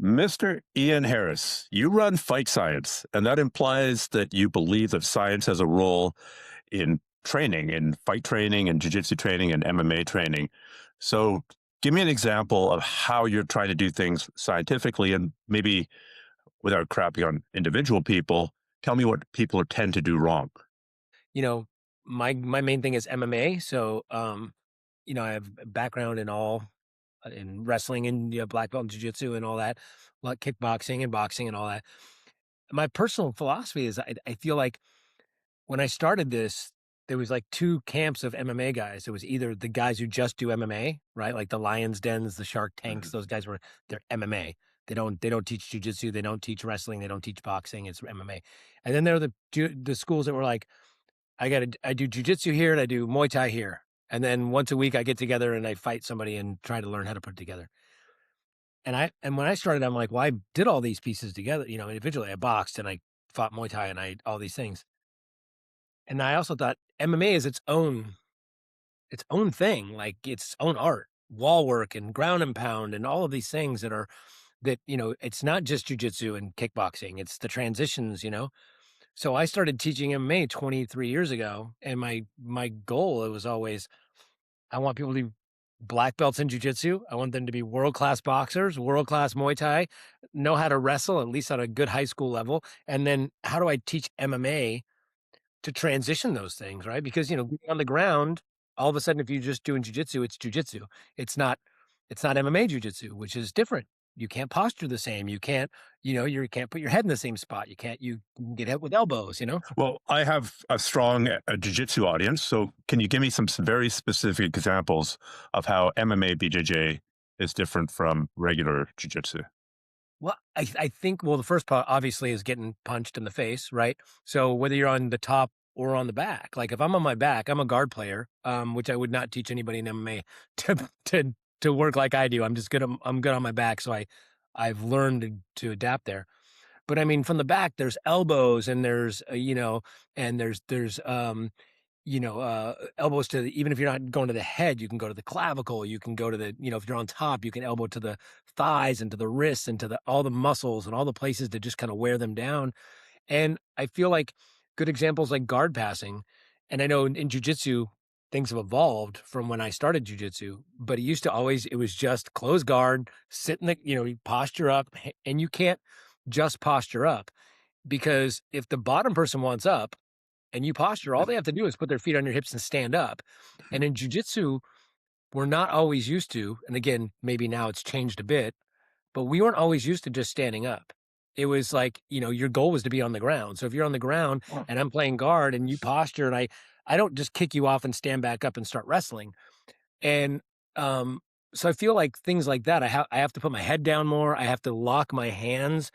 Mr. Ian Harris, you run Fight Science, and that implies that you believe that science has a role in training, in fight training and jiu-jitsu training and MMA training. So give me an example of how you're trying to do things scientifically and maybe without crapping on individual people, tell me what people tend to do wrong. you know, my main thing is MMA. So, I have a background in all in wrestling and black belt and jiu-jitsu and all that, like kickboxing and boxing and all that. My personal philosophy is I feel like when I started this, there was like two camps of MMA guys. It was either the guys who just do MMA, right? Like the Lions Dens, the Shark Tanks, Mhm. those guys they're MMA. They don't teach jiu-jitsu, they don't teach wrestling, they don't teach boxing, it's MMA. And then there are the schools that were like, I do jujitsu here and I do Muay Thai here. And then once a week I get together and I fight somebody and try to learn how to put it together. And when I started, I'm like, well, I did all these pieces together, individually. I boxed and I fought Muay Thai and I all these things. And I also thought MMA is its own thing, like its own art, wall work and ground and pound and all of these things it's not just jujitsu and kickboxing, it's the transitions. So I started teaching MMA 23 years ago, and my goal, it was always, I want people to be black belts in jiu-jitsu. I want them to be world-class boxers, world-class Muay Thai, know how to wrestle, at least at a good high school level. And then how do I teach MMA to transition those things, right? Because, being on the ground, all of a sudden, if you're just doing jujitsu, it's jujitsu. It's not it's not MMA jujitsu, which is different. You can't posture the same. You can't put your head in the same spot. You can get hit with elbows. Well, I have a strong jiu-jitsu audience, so can you give me some very specific examples of how MMA BJJ is different from regular jiu-jitsu? Well, I think, well, the first part obviously is getting punched in the face, right? So whether you're on the top or on the back, like if I'm on my back, I'm a guard player, which I would not teach anybody in MMA to work like I do. I'm good on my back, so I've learned to adapt there. But I mean, from the back, there's elbows and there's elbows to even if you're not going to the head, you can go to the clavicle. You can go to if you're on top, you can elbow to the thighs and to the wrists and to all the muscles and all the places that just kind of wear them down. And I feel like good examples like guard passing. And I know in jujitsu, things have evolved from when I started jujitsu, but it was just close guard, sit in you posture up, and you can't just posture up because if the bottom person wants up, and you posture, all they have to do is put their feet on your hips and stand up. And in jujitsu, we're not always used to, and again, maybe now it's changed a bit, but we weren't always used to just standing up. It was like, your goal was to be on the ground. So if you're on the ground and I'm playing guard and you posture and I don't just kick you off and stand back up and start wrestling. And so I feel like things like that, I have to put my head down more. I have to lock my hands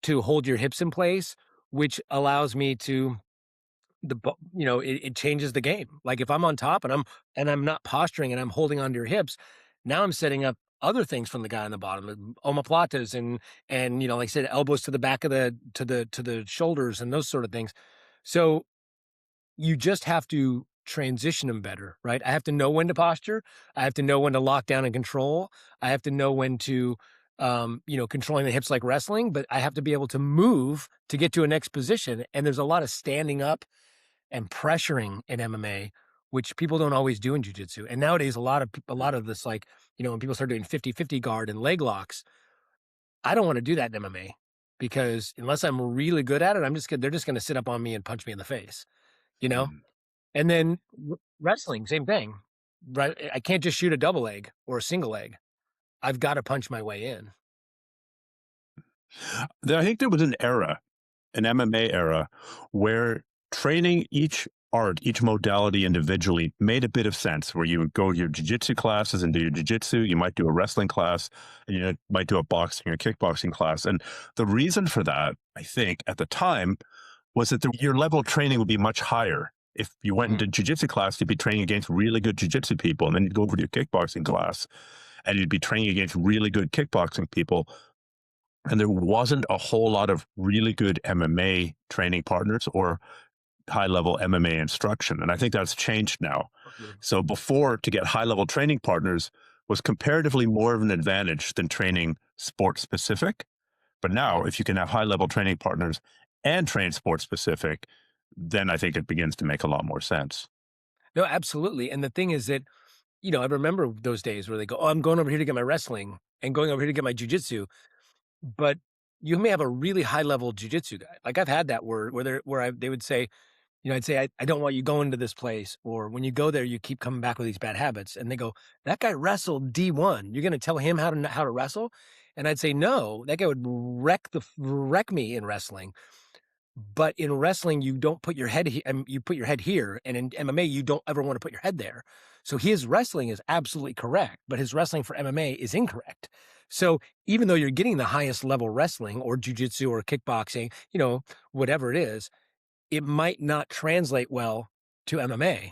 to hold your hips in place, which allows me to it changes the game. Like if I'm on top and I'm not posturing and I'm holding onto your hips, now I'm setting up other things from the guy on the bottom, omoplatas and like I said, elbows to the back of the shoulders and those sort of things. So you just have to transition them better, right? I have to know when to posture. I have to know when to lock down and control. I have to know when to controlling the hips like wrestling, but I have to be able to move to get to a next position. And there's a lot of standing up and pressuring in MMA, which people don't always do in jujitsu. And nowadays, a lot of this, like, when people start doing 50-50 guard and leg locks, I don't want to do that in MMA because unless I'm really good at it, they're just going to sit up on me and punch me in the face, you know? Mhm. And then wrestling, same thing, right? I can't just shoot a double leg or a single leg. I've got to punch my way in. I think there was an era, an MMA era, where training each art, each modality individually made a bit of sense, where you would go to your jiu-jitsu classes and do your jiu-jitsu, you might do a wrestling class, and you might do a boxing or kickboxing class. And the reason for that, I think, at the time, was that your level of training would be much higher. If you went Mhm. into jiu-jitsu class, you'd be training against really good jiu-jitsu people, and then you'd go over to your kickboxing class, and you'd be training against really good kickboxing people. And there wasn't a whole lot of really good MMA training partners or high level MMA instruction. And I think that's changed now. Mhm. So before, to get high level training partners, was comparatively more of an advantage than training sport specific. But now, if you can have high level training partners and train sport specific, then I think it begins to make a lot more sense. No, absolutely. And the thing is that, I remember those days where they go, "Oh, I'm going over here to get my wrestling and going over here to get my jujitsu." But you may have a really high level jujitsu guy. Like I've had that they would say, I'd say, I don't want you going to this place. Or when you go there, you keep coming back with these bad habits. And they go, that guy wrestled D1. You're going to tell him how to wrestle? And I'd say, no, that guy would wreck me in wrestling. But in wrestling, you don't put your head, you put your head here. And in MMA, you don't ever want to put your head there. So his wrestling is absolutely correct, but his wrestling for MMA is incorrect. So even though you're getting the highest level wrestling or jujitsu or kickboxing, whatever it is, it might not translate well to MMA.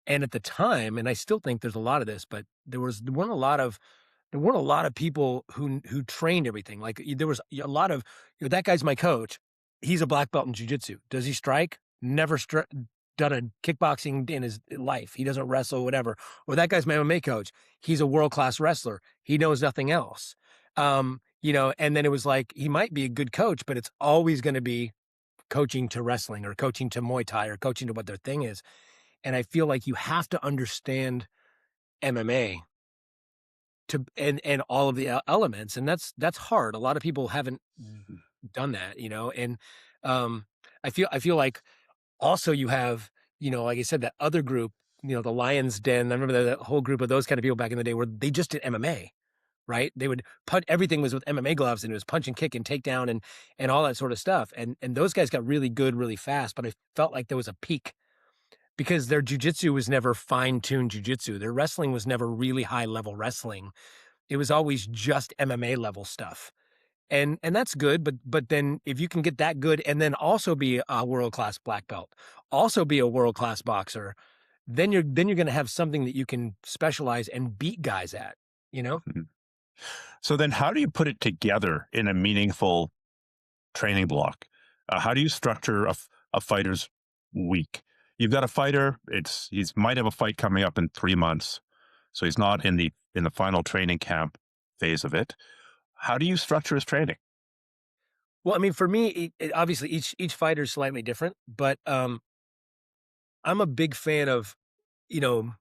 And at the time, and I still think there's a lot of this, but there weren't a lot of people who trained everything. Like there was a lot of, that guy's my coach. He's a black belt in jujitsu. Does he strike? Never done a kickboxing in his life. He doesn't wrestle, whatever. Or that guy's my MMA coach. He's a world-class wrestler. He knows nothing else. And then it was like, he might be a good coach, but it's always going to be coaching to wrestling or coaching to Muay Thai or coaching to what their thing is. And I feel like you have to understand MMA and all of the elements. And that's hard. A lot of people haven't done that, and I feel like also you have, like I said, that other group, the Lion's Den. I remember that whole group of those kind of people back in the day where they just did MMA. Right? They would everything was with MMA gloves and it was punch and kick and takedown and all that sort of stuff. And those guys got really good really fast, but I felt like there was a peak because their jujitsu was never fine-tuned jujitsu. Their wrestling was never really high-level wrestling. It was always just MMA level stuff. And that's good, but then if you can get that good and then also be a world-class black belt, also be a world-class boxer, then you're going to have something that you can specialize and beat guys at, Mhm. So then, how do you put it together in a meaningful training block? How do you structure a fighter's week? You've got a fighter. He's might have a fight coming up in 3 months, so he's not in the final training camp phase of it. How do you structure his training? Well, I mean, for me, obviously each fighter is slightly different, but I'm a big fan of, you know,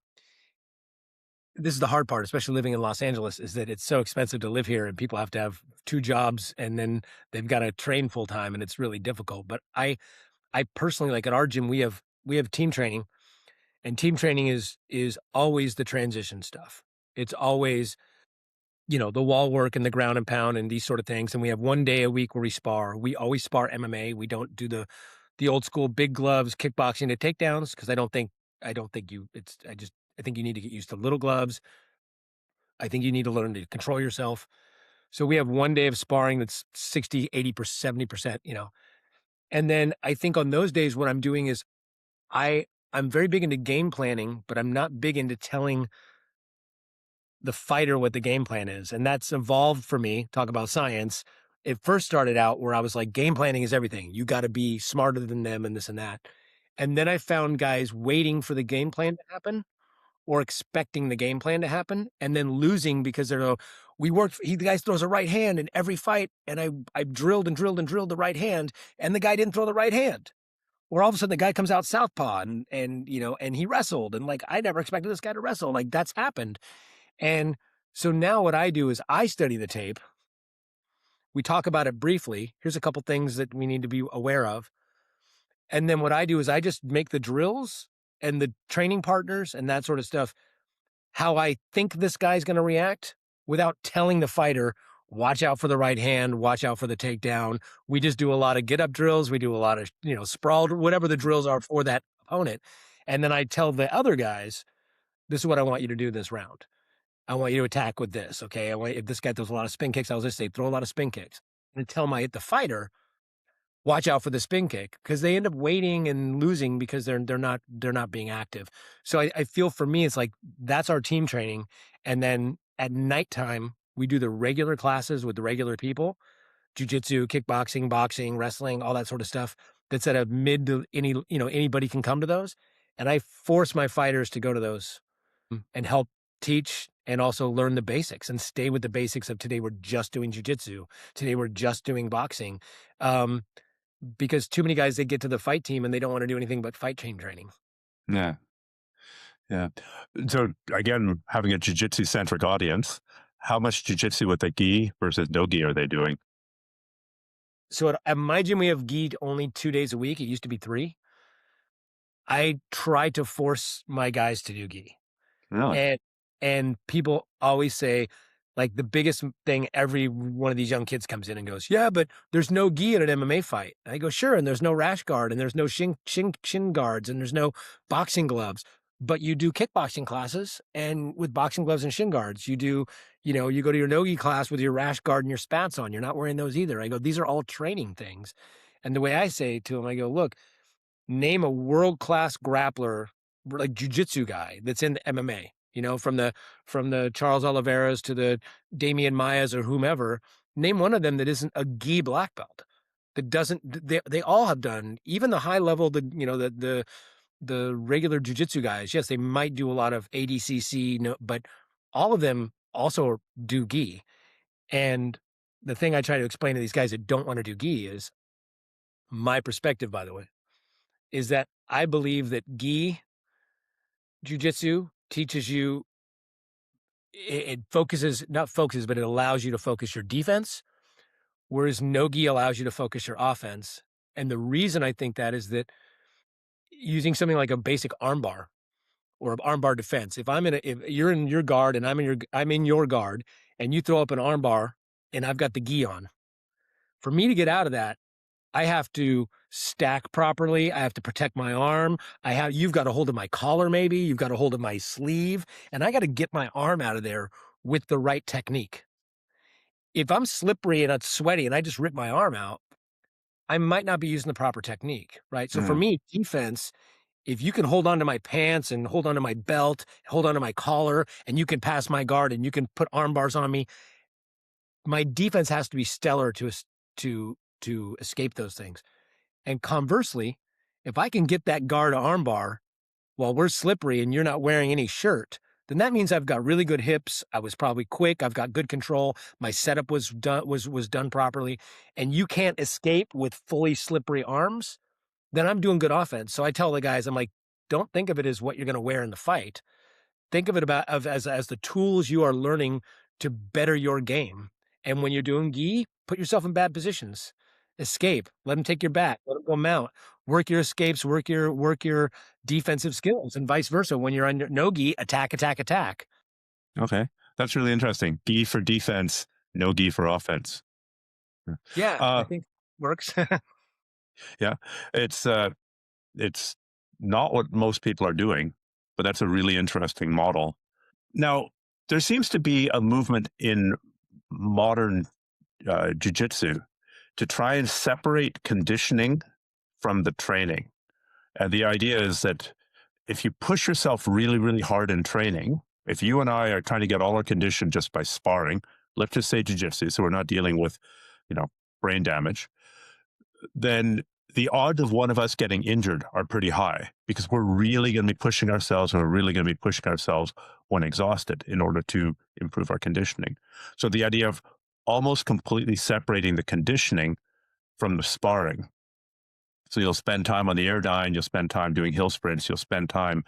this is the hard part, especially living in Los Angeles, is that it's so expensive to live here and people have to have two jobs and then they've got to train full time and it's really difficult. But I personally, like at our gym, we have team training, and team training is always the transition stuff. It's always, the wall work and the ground and pound and these sort of things. And we have one day a week where we spar. We always spar MMA. We don't do the old school big gloves, kickboxing to takedowns, because I don't think you it's I think you need to get used to little gloves. I think you need to learn to control yourself. So we have one day of sparring that's 60, 80%, 70%, And then I think on those days what I'm doing is I'm very big into game planning, but I'm not big into telling the fighter what the game plan is. And that's evolved for me. Talk about science. It first started out where I was like, game planning is everything. You got to be smarter than them and this and that. And then I found guys waiting for the game plan to happen or expecting the game plan to happen and then losing because the guy throws a right hand in every fight. And I drilled and drilled and drilled the right hand and the guy didn't throw the right hand. Or all of a sudden the guy comes out southpaw and he wrestled. And like, I never expected this guy to wrestle. Like that's happened. And so now what I do is I study the tape. We talk about it briefly. Here's a couple things that we need to be aware of. And then what I do is I just make the drills and the training partners and that sort of stuff how I think this guy's going to react without telling the fighter, watch out for the right hand, watch out for the takedown. We just do a lot of get up drills. We do a lot of, sprawled, whatever the drills are for that opponent. And then I tell the other guys, this is what I want you to do this round. I want you to attack with this. Okay. If this guy throws a lot of spin kicks, I'll just say, throw a lot of spin kicks and tell the fighter, watch out for the spin kick, because they end up waiting and losing because they're not being active. So I feel for me, it's like, that's our team training. And then at nighttime, we do the regular classes with the regular people, jujitsu, kickboxing, boxing, wrestling, all that sort of stuff. That's at a mid to anybody can come to those. And I force my fighters to go to those and help teach and also learn the basics and stay with the basics of today we're just doing jujitsu. Today we're just doing boxing. Um, because too many guys, they get to the fight team and they don't want to do anything but fight team training. Yeah. Yeah. So again, having a jujitsu centric audience, how much jujitsu with the gi versus no gi are they doing? So at my gym, we have gi only 2 days a week. It used to be three. I try to force my guys to do gi. Really? And people always say, like, the biggest thing, every one of these young kids comes in and goes, "Yeah, but there's no gi in an MMA fight." And I go, "Sure, and there's no rash guard, and there's no shin guards, and there's no boxing gloves. But you do kickboxing classes, and with boxing gloves and shin guards, you do, you go to your no-gi class with your rash guard and your spats on. You're not wearing those either." I go, "These are all training things." And the way I say to them, I go, "Look, name a world-class grappler, like jujitsu guy that's in the MMA, from the Charles Oliveira's to the Damian Maias or whomever. Name one of them that isn't a gi black belt. That doesn't they all have done, even the high level, the regular jujitsu guys. Yes, they might do a lot of ADCC, no, but all of them also do gi. And the thing I try to explain to these guys that don't want to do gi is my perspective, by the way, is that I believe that gi jujitsu teaches you, it focuses, not focuses, but it allows you to focus your defense, whereas no gi allows you to focus your offense. And the reason I think that is that using something like a basic armbar or an armbar defense, if you're in your guard and I'm in your guard, and you throw up an armbar and I've got the gi on, for me to get out of that, I have to stack properly. I have to protect my arm. You've got a hold of my collar, maybe you've got a hold of my sleeve, and I got to get my arm out of there with the right technique. If I'm slippery and it's sweaty and I just rip my arm out, I might not be using the proper technique, right? So for Mm, me, defense, if you can hold on to my pants and hold on to my belt, hold on to my collar, and you can pass my guard and you can put arm bars on me, my defense has to be stellar to escape those things. And conversely, if I can get that guard armbar while we're slippery and you're not wearing any shirt, then that means I've got really good hips. I was probably quick. I've got good control. My setup was done properly, and you can't escape with fully slippery arms. Then I'm doing good offense. So I tell the guys, I'm like, don't think of it as what you're going to wear in the fight. Think of it as the tools you are learning to better your game. And when you're doing gi, put yourself in bad positions. Escape. Let them take your back. Let them go mount. Work your escapes. Work your defensive skills, and vice versa. When you're on no gi, attack, attack, attack. okay. That's really interesting. Gi for defense, no gi for offense. Yeah. Yeah, I Uh, think works. yeah. It's it's not what most people are doing, but that's a really interesting model. Now, there seems to be a movement in modern jujitsu to try and separate conditioning from the training. And the idea is that if you push yourself really, really hard in training, if you and I are trying to get all our condition just by sparring, let's just say jujitsu, so we're not dealing with, you know, brain damage, then the odds of one of us getting injured are pretty high because we're really going to be pushing ourselves and we're really going to be pushing ourselves when exhausted in order to improve our conditioning. So the idea of almost completely separating the conditioning from the sparring. So you'll spend time on the airdyne, you'll spend time doing hill sprints, you'll spend time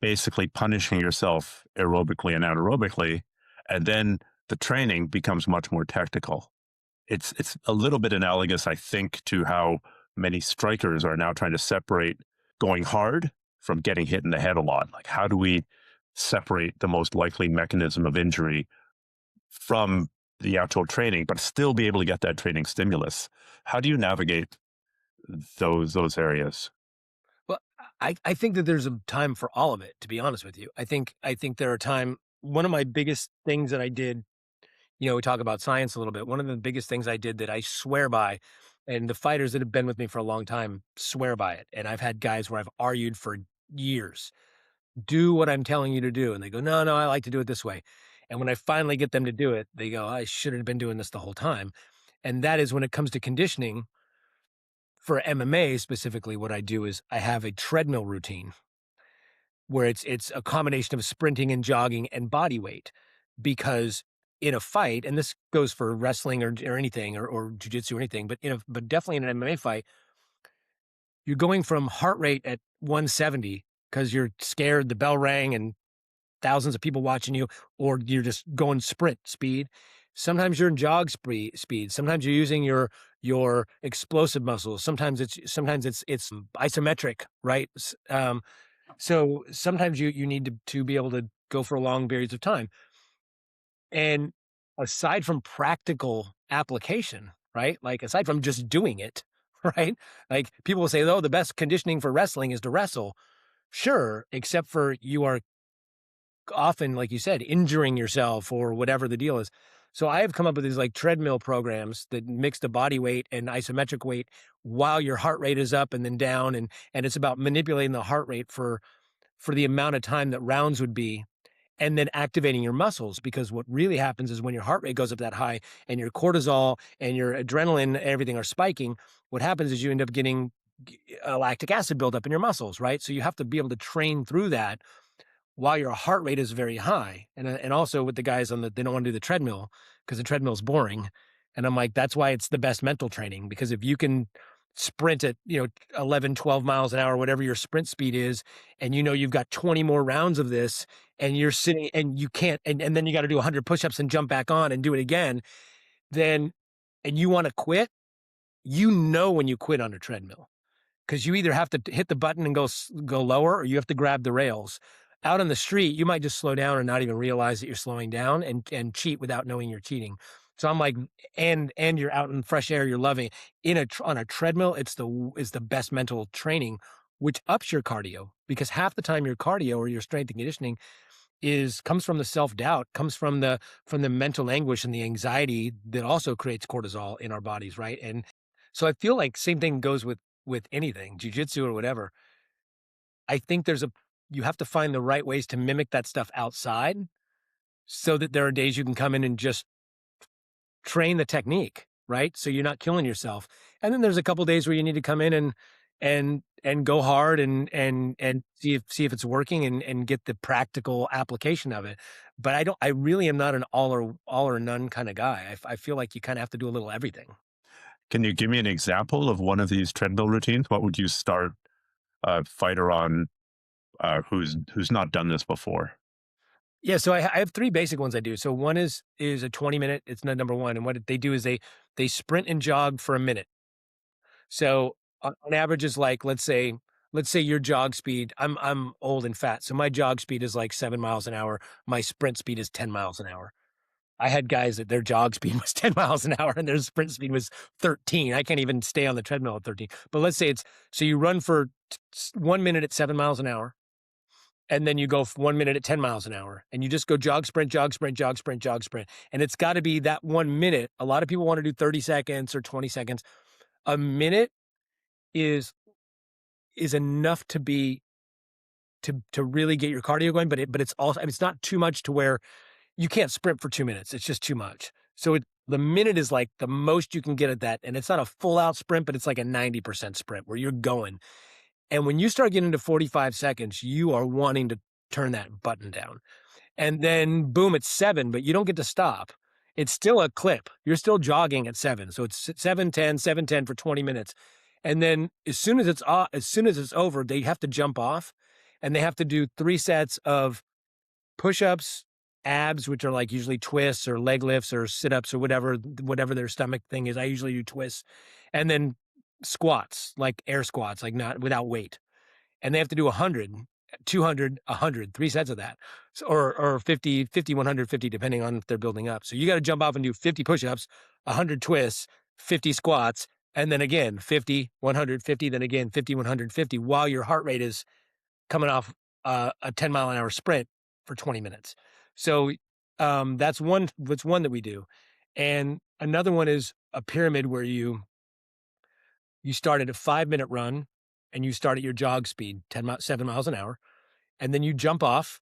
basically punishing yourself aerobically and anaerobically, and then the training becomes much more technical. It's a little bit analogous, I think, to how many strikers are now trying to separate going hard from getting hit in the head a lot. Like, how do we separate the most likely mechanism of injury from the actual training, but still be able to get that training stimulus? How do you navigate those areas? Well, I think that there's a time for all of it, to be honest with you. I think there are time. One of my biggest things that I did, we talk about science a little bit. One of the biggest things I did that I swear by, and the fighters that have been with me for a long time swear by it. And I've had guys where I've argued for years, do what I'm telling you to do. And they go, no, no, I like to do it this way. And when I finally get them to do it, they go, I should have been doing this the whole time. And that is when it comes to conditioning for MMA specifically, what I do is I have a treadmill routine. where it's a combination of sprinting and jogging and body weight. Because in a fight, and this goes for wrestling or anything or jujitsu or anything, but definitely in an MMA fight, you're going from heart rate at 170 because you're scared the bell rang and thousands of people watching you, or you're just going sprint speed. Sometimes you're in jog speed. Sometimes you're using your explosive muscles. Sometimes it's isometric, right? So sometimes you need to be able to go for long periods of time. And aside from practical application, right? Like aside from just doing it, right? Like people will say, oh, the best conditioning for wrestling is to wrestle. Sure, except for you are often, like you said, injuring yourself or whatever the deal is. So I have come up with these like treadmill programs that mix the body weight and isometric weight while your heart rate is up and then down. And it's about manipulating the heart rate for the amount of time that rounds would be, and then activating your muscles. Because what really happens is when your heart rate goes up that high and your cortisol and your adrenaline, everything are spiking, what happens is you end up getting lactic acid buildup in your muscles, right? So you have to be able to train through that while your heart rate is very high. And also with the guys they don't want to do the treadmill because the treadmill is boring. And I'm like, that's why it's the best mental training, because if you can sprint at, 11, 12 miles an hour, whatever your sprint speed is, and you've got 20 more rounds of this, and you're sitting and you can't, and then you got to do 100 push-ups and jump back on and do it again, then, and you want to quit, when you quit on a treadmill, because you either have to hit the button and go lower, or you have to grab the rails. Out on the street, you might just slow down and not even realize that you're slowing down and cheat without knowing you're cheating. So I'm like, and you're out in fresh air, you're loving it. On a treadmill, it's the best mental training, which ups your cardio, because half the time your cardio or your strength and conditioning comes from the self-doubt, comes from the mental anguish and the anxiety that also creates cortisol in our bodies, right? And so I feel like same thing goes with anything, jujitsu or whatever. I think you have to find the right ways to mimic that stuff outside, so that there are days you can come in and just train the technique, right? So you're not killing yourself. And then there's a couple days where you need to come in and go hard and see if it's working and get the practical application of it. But I really am not an all or none kind of guy. I feel like you kind of have to do a little everything. Can you give me an example of one of these treadmill routines? What would you start a fighter on who's not done this before? Yeah, so I have three basic ones I do. So one is a 20-minute. It's not number one, and what they do is they sprint and jog for a minute. So on average is like, let's say your jog speed. I'm old and fat, so my jog speed is like 7 miles an hour. My sprint speed is 10 miles an hour. I had guys that their jog speed was 10 miles an hour and their sprint speed was 13. I can't even stay on the treadmill at 13. But let's say so you run for 1 minute at 7 miles an hour, and then you go 1 minute at 10 miles an hour, and you just go jog, sprint, jog, sprint, jog, sprint, jog, sprint. And it's got to be that 1 minute. A lot of people want to do 30 seconds or 20 seconds. A minute is enough to really get your cardio going, but it's also, it's not too much to where you can't sprint for 2 minutes. It's just too much. So the minute is like the most you can get at that. And it's not a full out sprint, but it's like a 90% sprint where you're going. And when you start getting to 45 seconds, you are wanting to turn that button down. And then boom, it's 7, but you don't get to stop. It's still a clip. You're still jogging at 7. So it's 7:10 for 20 minutes. And then as soon as it's over, they have to jump off, and they have to do 3 sets of push-ups, abs, which are like usually twists or leg lifts or sit-ups or whatever their stomach thing is. I usually do twists. And then squats, like air squats, like not without weight. And they have to do 100, 200, 100, 3 sets of that. So, or 50, 150, depending on if they're building up. So you got to jump off and do 50 push-ups, 100 twists, 50 squats, and then again, 50, 150, then again, 50, 150, while your heart rate is coming off a 10-mile-an-hour sprint for 20 minutes. So that's one that we do. And another one is a pyramid where you start at a 5-minute run, and you start at your jog speed, 7 miles an hour, and then you jump off.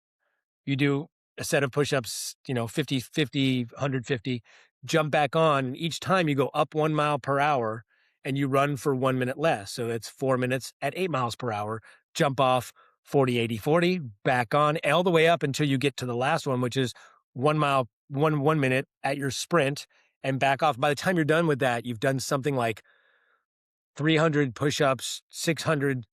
You do a set of push-ups, 50, 50, 150, jump back on. And each time you go up 1 mile per hour, and you run for 1 minute less. So it's 4 minutes at 8 miles per hour, jump off 40, 80, 40, back on all the way up until you get to the last one, which is 1 mile, 1 minute at your sprint and back off. By the time you're done with that, you've done something like 300 push-ups, 600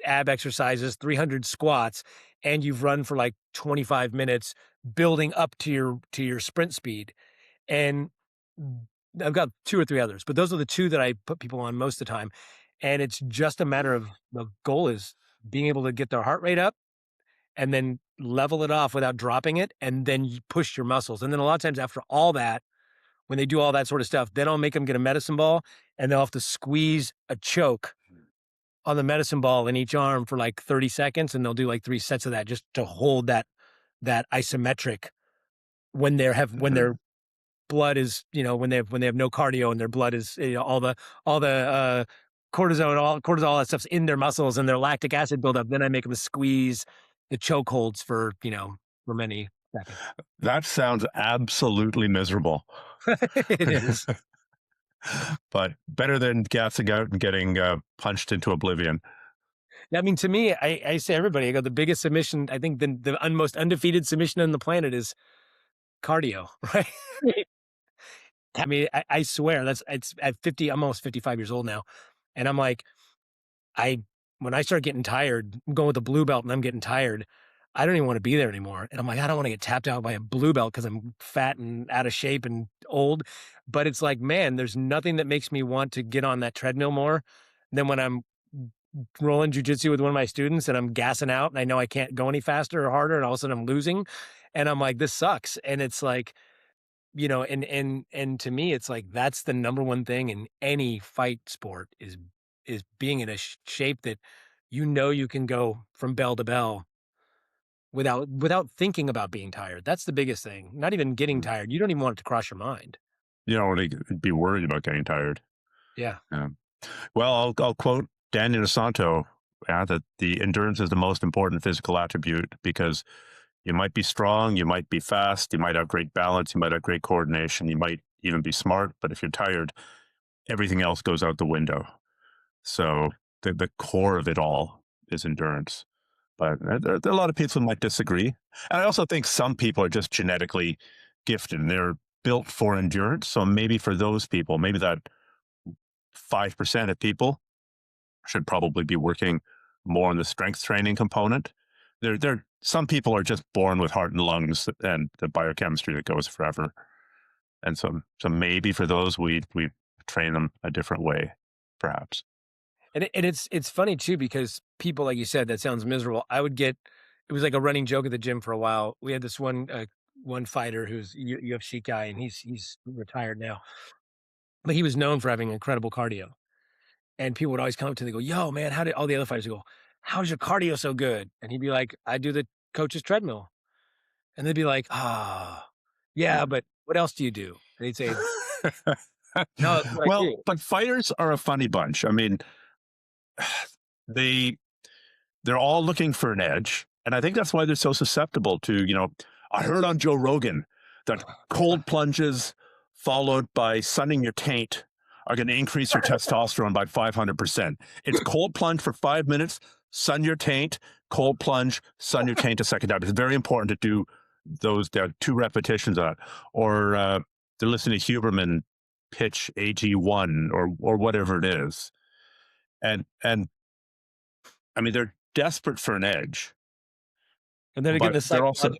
ab exercises, 300 squats, and you've run for like 25 minutes building up to your sprint speed. And I've got 2 or 3 others, but those are the 2 that I put people on most of the time. And it's just a matter of the goal is being able to get their heart rate up and then level it off without dropping it, and then you push your muscles. And then a lot of times after all that, when they do all that sort of stuff, then I'll make them get a medicine ball and they'll have to squeeze a choke on the medicine ball in each arm for like 30 seconds. And they'll do like 3 sets of that just to hold that isometric when when their blood is, when they have no cardio and their blood is, all the cortisone, all that stuff's in their muscles and their lactic acid buildup. Then I make them squeeze the choke holds for, for many seconds. That sounds absolutely miserable, It is. but better than gassing out and getting punched into oblivion. I mean, to me, I say everybody, I go, the biggest submission, I think the most undefeated submission on the planet is cardio, right? I mean, I swear it's at 50, I'm almost 55 years old now. And I'm like, when I start getting tired, I'm going with the blue belt and I'm getting tired, I don't even want to be there anymore. And I'm like, I don't want to get tapped out by a blue belt because I'm fat and out of shape and old. But it's like, man, there's nothing that makes me want to get on that treadmill more than when I'm rolling jujitsu with one of my students and I'm gassing out and I know I can't go any faster or harder. And all of a sudden I'm losing. And I'm like, this sucks. And it's like, and to me, it's like, that's the number one thing in any fight sport is being in a shape that, you can go from bell to bell without thinking about being tired. That's the biggest thing. Not even getting tired. You don't even want it to cross your mind. You don't want to be worried about getting tired. Yeah. Well, I'll quote Daniel DeSanto, that the endurance is the most important physical attribute because you might be strong, you might be fast, you might have great balance, you might have great coordination, you might even be smart, but if you're tired, everything else goes out the window. So the core of it all is endurance. But there are a lot of people who might disagree. And I also think some people are just genetically gifted and they're built for endurance. So maybe for those people, maybe that 5% of people should probably be working more on the strength training component. Some people are just born with heart and lungs and the biochemistry that goes forever. And so maybe for those, we train them a different way, perhaps. And it's funny too, because people, like you said, that sounds miserable. It was like a running joke at the gym for a while. We had this one fighter who's UFC guy, and he's retired now, but he was known for having incredible cardio. And people would always come up to him and go, "Yo, man, how did all the other fighters go? How's your cardio so good?" And he'd be like, "I do the coach's treadmill." And they'd be like, "Ah, yeah, but what else do you do?" And he'd say, "No, that's what I Well, do." but fighters are a funny bunch. I mean, they're all looking for an edge. And I think that's why they're so susceptible to, I heard on Joe Rogan that cold plunges followed by sunning your taint are going to increase your testosterone by 500%. It's cold plunge for 5 minutes, sun your taint, cold plunge, sun your taint a second time. It's very important to do there are 2 repetitions on it. Or they're listening to Huberman pitch AG1 or whatever it is. And I mean, they're desperate for an edge. And then again, But the they're also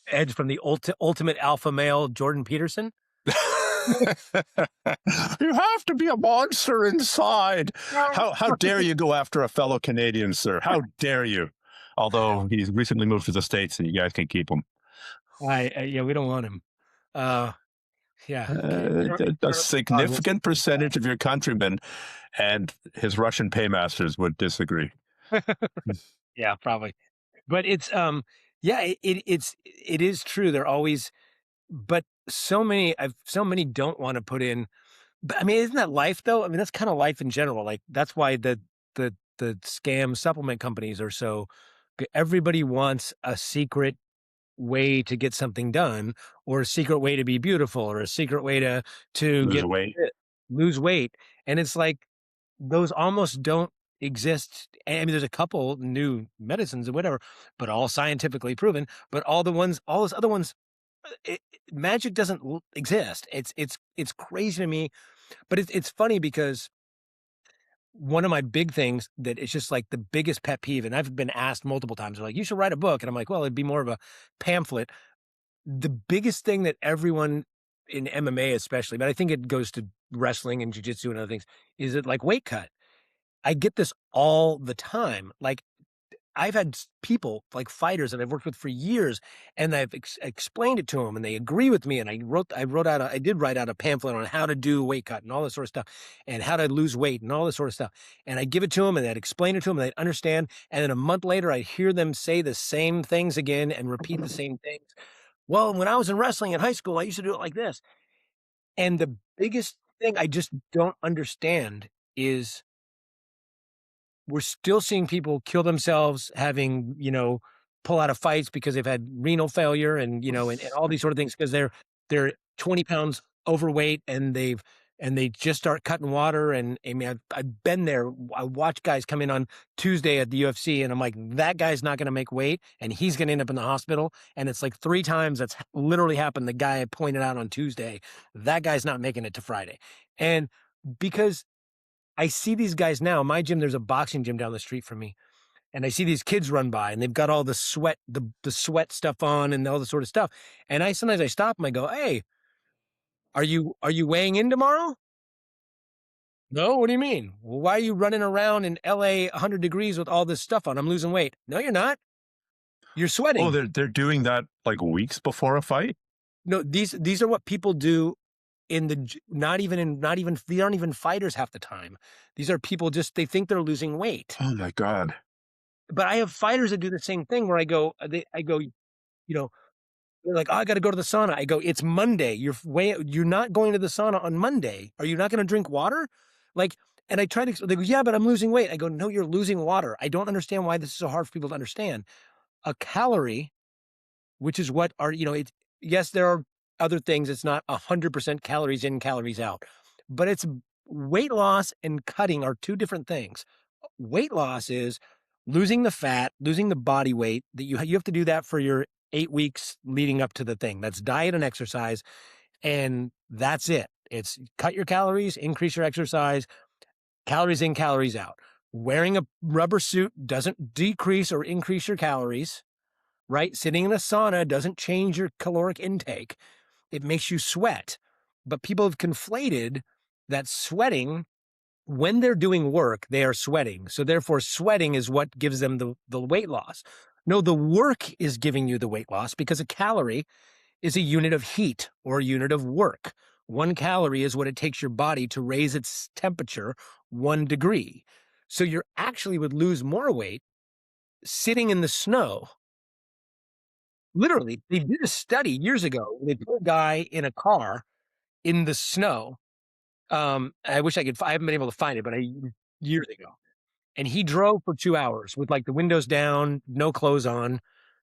edge from the ultimate alpha male, Jordan Peterson. You have to be a monster inside. How dare you go after a fellow Canadian, sir? How dare you? Although he's recently moved to the States and you guys can keep him. Yeah, we don't want him. Yeah. A significant percentage of your countrymen and his Russian paymasters would disagree. Yeah, probably. But it's yeah, it is true. They're always, but so many don't want to put in. But I mean, isn't that life though? I mean, that's kind of life in general. Like that's why the scam supplement companies are so. Everybody wants a secret way to get something done, or a secret way to be beautiful, or a secret way to Lose weight. lose weight. And it's like those almost don't exist. I mean, there's a couple new medicines and whatever, but all scientifically proven. But all those other ones, magic doesn't exist. It's crazy to me. But it's funny because one of my big things that is just like the biggest pet peeve, and I've been asked multiple times, they're like, you should write a book. And I'm like, well, it'd be more of a pamphlet. The biggest thing that everyone in MMA, especially, but I think it goes to wrestling and jujitsu and other things, is it like weight cut. I get this all the time. Like I've had people like fighters that I've worked with for years, and I've explained it to them, and they agree with me. And I did write out a pamphlet on how to do weight cut and all this sort of stuff, and how to lose weight and all this sort of stuff. And I give it to them, and I'd explain it to them, and they'd understand. And then a month later, I hear them say the same things again and repeat the same things. Well, when I was in wrestling in high school, I used to do it like this. And the biggest thing I just don't understand is we're still seeing people kill themselves having, pull out of fights because they've had renal failure and all these sort of things because they're 20 pounds overweight and they just start cutting water. And I mean, I've been there. I watch guys come in on Tuesday at the UFC and I'm like, that guy's not going to make weight and he's going to end up in the hospital. And it's like 3 times that's literally happened. The guy I pointed out on Tuesday, that guy's not making it to Friday. And because I see these guys now. My gym, there's a boxing gym down the street from me, and I see these kids run by, and they've got all the sweat, the sweat stuff on, and all this sort of stuff. And sometimes I stop them. I go, "Hey, are you weighing in tomorrow?" No. What do you mean? Well, why are you running around in LA 100 degrees with all this stuff on? I'm losing weight. No, you're not. You're Oh, sweating. they're doing that like weeks before a fight? No, these are what people do in the not even these aren't even fighters half the time. These are people just they think they're losing weight. Oh my God. But I have fighters that do the same thing where I go, they're like, "Oh, I gotta go to the sauna." I go, "It's Monday. You're not going to the sauna on Monday. Are you not gonna drink water?" Like, and I try to they go, "Yeah, but I'm losing weight." I go, "No, you're losing water." I don't understand why this is so hard for people to understand. A calorie, which is what are, it's yes, there are other things. It's not 100% calories in, calories out, but it's weight loss and cutting are 2 different things. Weight loss is losing the fat, losing the body weight that you have to do that for your 8 weeks leading up to the thing. That's diet and exercise, and that's it. It's cut your calories, increase your exercise, calories in, calories out. Wearing a rubber suit doesn't decrease or increase your calories, right? Sitting in a sauna doesn't change your caloric intake. It makes you sweat. But people have conflated that sweating when they're doing work, they are sweating. So therefore, sweating is what gives them the weight loss. No, the work is giving you the weight loss because a calorie is a unit of heat or a unit of work. 1 calorie is what it takes your body to raise its temperature 1 degree. So you actually would lose more weight sitting in the snow. Literally, they did a study years ago. They put a guy in a car in the snow. I wish I haven't been able to find it, but years ago. And he drove for 2 hours with like the windows down, no clothes on,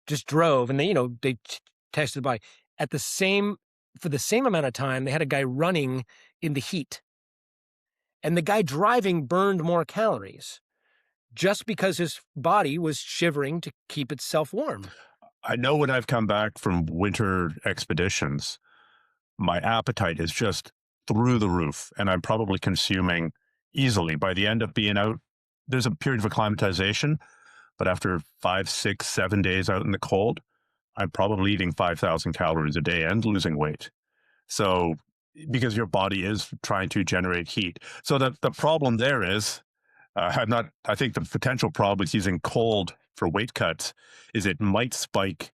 just drove. And they tested by at the same, for the same amount of time, they had a guy running in the heat. And the guy driving burned more calories just because his body was shivering to keep itself warm. I know when I've come back from winter expeditions, my appetite is just through the roof, and I'm probably consuming easily by the end of being out. There's a period of acclimatization, but after 5, 6, 7 days out in the cold, I'm probably eating 5,000 calories a day and losing weight. So, because your body is trying to generate heat. So the problem there is, I think the potential problem is using cold for weight cuts is it might spike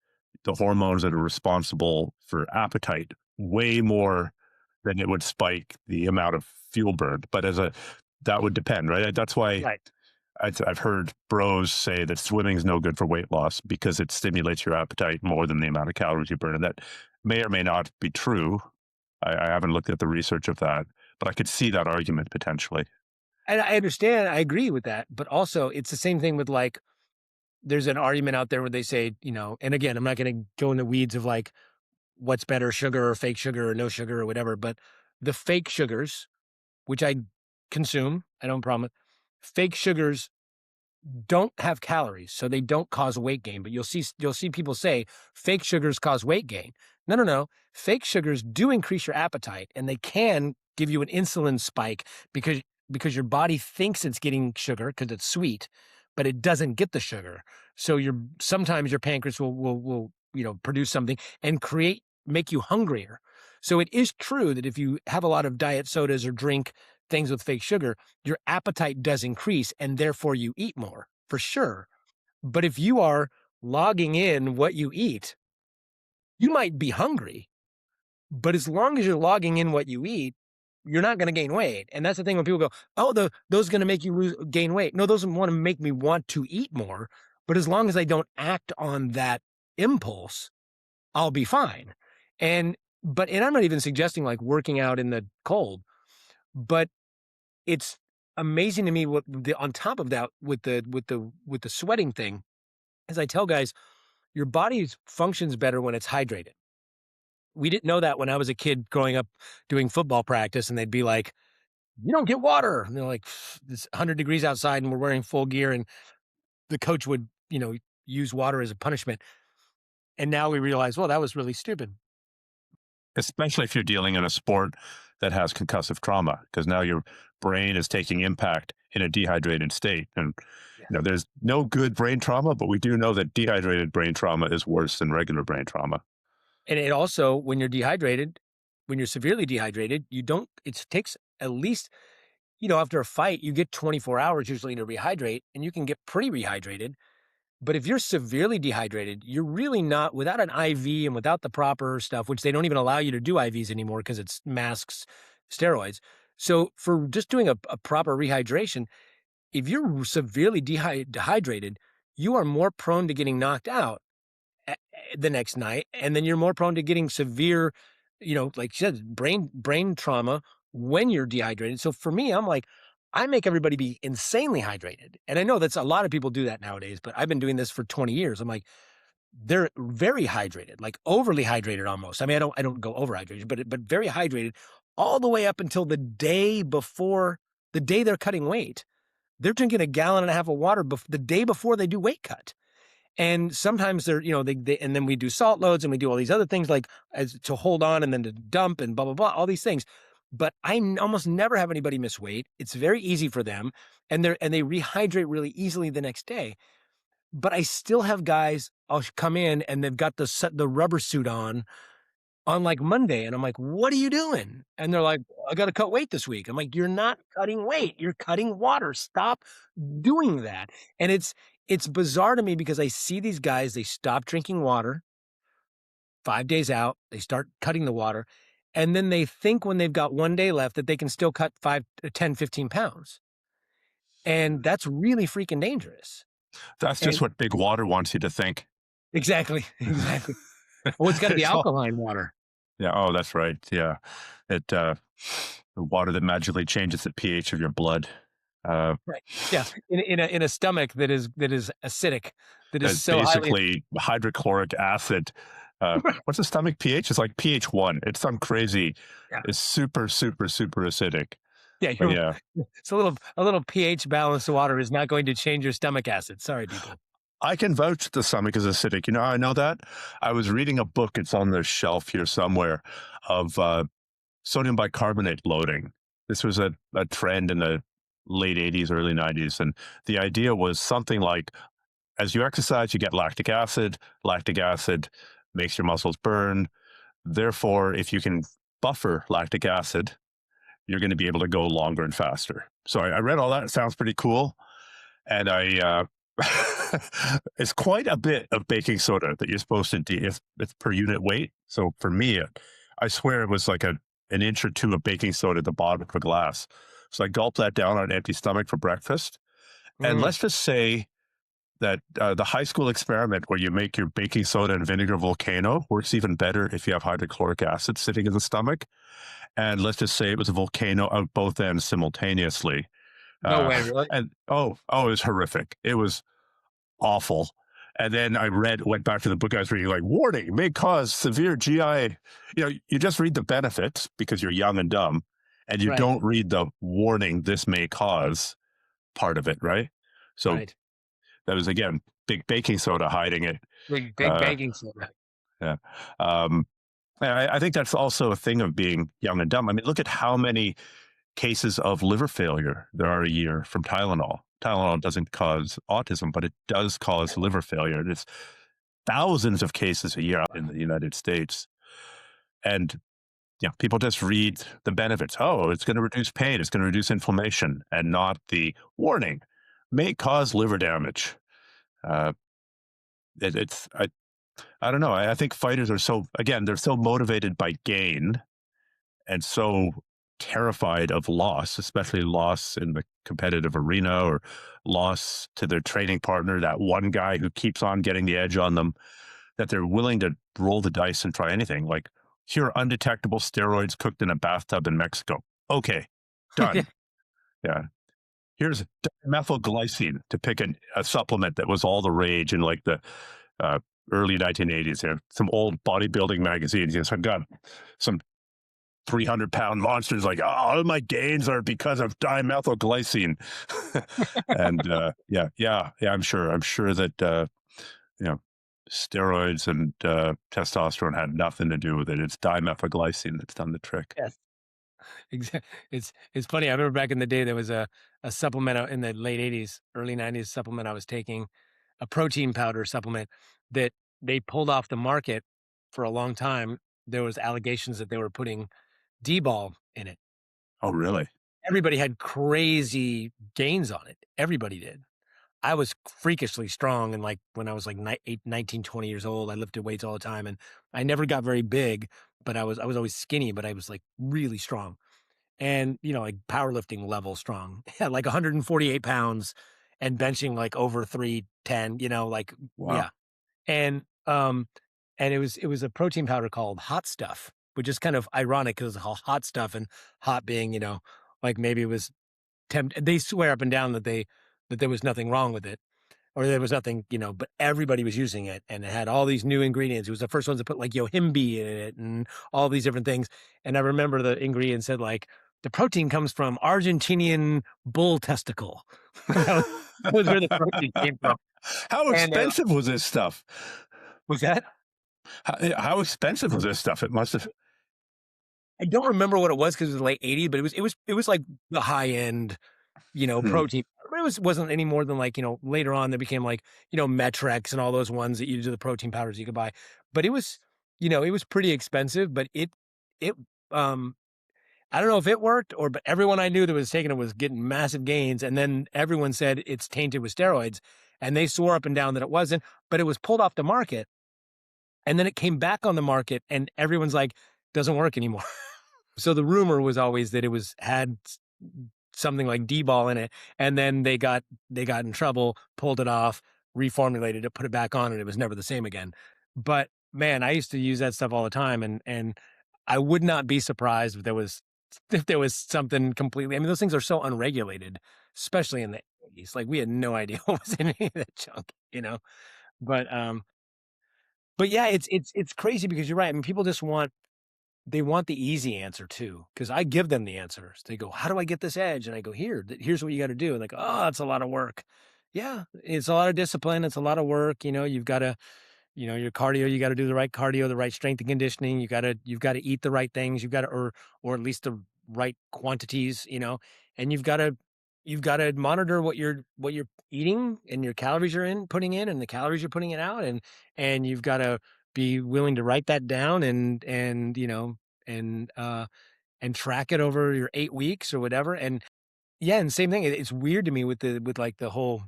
the hormones that are responsible for appetite way more than it would spike the amount of fuel burned. But that would depend, right? That's why Right. I've heard bros say that swimming is no good for weight loss because it stimulates your appetite more than the amount of calories you burn. And that may or may not be true. I haven't looked at the research of that, but I could see that argument potentially. And I understand, I agree with that. But also, it's the same thing with like, there's an argument out there where they say, and again, I'm not going to go in the weeds of like what's better, sugar or fake sugar or no sugar or whatever, but the fake sugars, which I consume, I don't promise, fake sugars don't have calories, so they don't cause weight gain. But you'll see people say fake sugars cause weight gain. No, no, no. Fake sugars do increase your appetite, and they can give you an insulin spike because your body thinks it's getting sugar because it's sweet, but it doesn't get the sugar. So sometimes your pancreas will produce something and make you hungrier. So it is true that if you have a lot of diet sodas or drink things with fake sugar, your appetite does increase and therefore you eat more, for sure. But if you are logging in what you eat, you might be hungry, but as long as you're logging in what you eat, you're not going to gain weight. And that's the thing when people go, oh, those going to make you gain weight. No, those want to make me want to eat more. But as long as I don't act on that impulse, I'll be fine. And I'm not even suggesting like working out in the cold, but it's amazing to me on top of that with the sweating thing, as I tell guys, your body functions better when it's hydrated. We didn't know that when I was a kid growing up doing football practice, and they'd be like, "You don't get water." And they're like, "It's 100 degrees outside, and we're wearing full gear," and the coach would, use water as a punishment. And now we realize, well, that was really stupid. Especially if you're dealing in a sport that has concussive trauma, because now your brain is taking impact in a dehydrated state. And Yeah. there's no good brain trauma, but we do know that dehydrated brain trauma is worse than regular brain trauma. And it also, when you're severely dehydrated, it takes at least, after a fight, you get 24 hours usually to rehydrate, and you can get pretty rehydrated. But if you're severely dehydrated, you're really not, without an IV and without the proper stuff, which they don't even allow you to do IVs anymore because it's masks, steroids. So for just doing a proper rehydration, if you're severely dehydrated, you are more prone to getting knocked out the next night. And then you're more prone to getting severe, like you said, brain trauma when you're dehydrated. So for me, I'm like, I make everybody be insanely hydrated. And I know that's a lot of people do that nowadays, but I've been doing this for 20 years. I'm like, they're very hydrated, like overly hydrated almost. I mean, I don't go overhydrated, but very hydrated all the way up until the day they're cutting weight. They're drinking a gallon and a half of water the day before they do weight cut. And sometimes and then we do salt loads and we do all these other things like to hold on and then to dump and blah, blah, blah, all these things. But I almost never have anybody miss weight. It's very easy for them, and they rehydrate really easily the next day. But I still have guys, I'll come in and they've got the rubber suit on like Monday. And I'm like, what are you doing? And they're like, I got to cut weight this week. I'm like, you're not cutting weight. You're cutting water. Stop doing that. And it's bizarre to me because I see these guys, they stop drinking water 5 days out, they start cutting the water. And then they think when they've got 1 day left that they can still cut 5, 10, 15 pounds. And that's really freaking dangerous. That's just what big water wants you to think. Exactly. Exactly. Well, it's got to be alkaline water. Yeah. Oh, that's right. Yeah. The water that magically changes the pH of your blood. Right. Yeah. In a stomach that is acidic, that is so basically hydrochloric acid. What's the stomach pH? It's like pH 1. It's some crazy. Yeah. It's super, super, super acidic. Yeah. Yeah. It's a little pH balanced water is not going to change your stomach acid. Sorry, people. I can vouch that the stomach is acidic. You know, I know that. I was reading a book, it's on the shelf here somewhere, of sodium bicarbonate loading. This was a trend in the late 80s, early 90s. And the idea was something like, as you exercise, you get lactic acid. Lactic acid makes your muscles burn. Therefore, if you can buffer lactic acid, you're going to be able to go longer and faster. So I read all that. It sounds pretty cool. And it's quite a bit of baking soda that you're supposed to do. It's per unit weight. So for me, I swear it was like an inch or two of baking soda at the bottom of a glass. So I gulped that down on an empty stomach for breakfast. And let's just say that the high school experiment where you make your baking soda and vinegar volcano works even better if you have hydrochloric acid sitting in the stomach. And let's just say it was a volcano of both ends simultaneously. No way, really? And it was horrific. It was awful. And then I went back to the book I was reading, like, warning, may cause severe GI. You just read the benefits because you're young and dumb, and you don't read the warning, this may cause part of it, right? So Right. that was again big baking soda hiding it. Big Uh, baking soda. yeah. Um, I think that's also a thing of being young and dumb. I mean, look at how many cases of liver failure there are a year from Tylenol. Tylenol doesn't cause autism, but it does cause liver failure. There's thousands of cases a year in the United States. And yeah, people just read the benefits. Oh, it's going to reduce pain, it's going to reduce inflammation, and not the warning may cause liver damage. Uh, I don't know. I think fighters are so, again, they're so motivated by gain and so terrified of loss, especially loss in the competitive arena or loss to their training partner, that one guy who keeps on getting the edge on them, that they're willing to roll the dice and try anything. Like, here are undetectable steroids cooked in a bathtub in Mexico. Okay, Yeah. done. Yeah. Here's methylglycine, to pick a supplement that was all the rage in like the uh, early 1980s. Here, some old bodybuilding magazines. Yes, I've got some 300-pound monsters like, oh, all my gains are because of dimethylglycine. And I'm sure that you know steroids and testosterone had nothing to do with it. It's dimethylglycine that's done the trick. Yes. It's funny. I remember back in the day there was a supplement in the late '80s, early '90s supplement I was taking, a protein powder supplement that they pulled off the market for a long time. There was allegations that they were putting D-ball in it. Oh, really? Everybody had crazy gains on it. Everybody did. I was freakishly strong, and like when I was like 19, 20 years old, I lifted weights all the time, and I never got very big, but I was always skinny, but I was like really strong. And, like powerlifting level strong, like 148 pounds and benching like over 310, like, Wow. yeah. And, um, and it was a protein powder called Hot Stuff, which is kind of ironic because it's called Hot Stuff and hot being, like maybe it was they swear up and down that there was nothing wrong with it or there was nothing, but everybody was using it and it had all these new ingredients. It was the first ones to put like yohimbe in it and all these different things. And I remember the ingredient said like the protein comes from Argentinian bull testicle. That was where the protein came from. How And expensive was this stuff? was that? How expensive was this stuff? It must have. I don't remember what it was because it was the late '80s, but it was like the high end, Hmm. protein. But it wasn't any more than like, later on there became like, Metrex and all those ones that you do the protein powders you could buy. But it was pretty expensive, but it um I don't know if it worked but everyone I knew that was taking it was getting massive gains. And then everyone said it's tainted with steroids. And they swore up and down that it wasn't, but it was pulled off the market. And then it came back on the market and everyone's like, doesn't work anymore. So the rumor was always that it had something like D-ball in it, and then they got in trouble, pulled it off, reformulated it, put it back on, and it was never the same again. But man, I used to use that stuff all the time, and I would not be surprised if there was something completely. I mean, those things are so unregulated, especially in the '80s. Like we had no idea what was in any of that junk. But but yeah, it's crazy because you're right. I mean, people just want the easy answer too, because I give them the answers. They go, "How do I get this edge?" And I go, here's what you got to do." And they go, "Oh, it's a lot of work." Yeah, it's a lot of discipline. It's a lot of work. You've got to, your cardio. You got to do the right cardio, the right strength and conditioning. You've got to eat the right things. You've got to, or at least the right quantities. And you've got to monitor what you're eating and your calories you're putting in and the calories you're putting it out, and you've got to be willing to write that down and and track it over your 8 weeks or whatever. And yeah, and same thing. It's weird to me with like the whole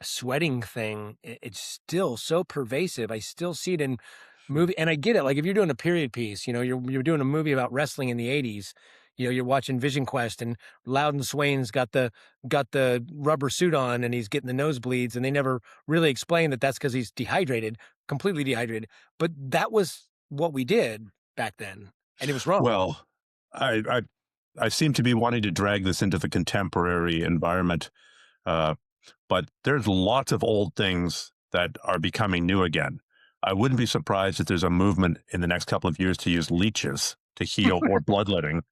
sweating thing. It's still so pervasive. I still see it in movie, and I get it. Like if you're doing a period piece, you're doing a movie about wrestling in the '80s. You're watching Vision Quest, and Loudon Swain's got the rubber suit on, and he's getting the nosebleeds, and they never really explain that that's because he's dehydrated, completely dehydrated. But that was what we did back then, and it was wrong. Well, I I seem to be wanting to drag this into the contemporary environment, uh, but there's lots of old things that are becoming new again. I wouldn't be surprised if there's a movement in the next couple of years to use leeches to heal or bloodletting,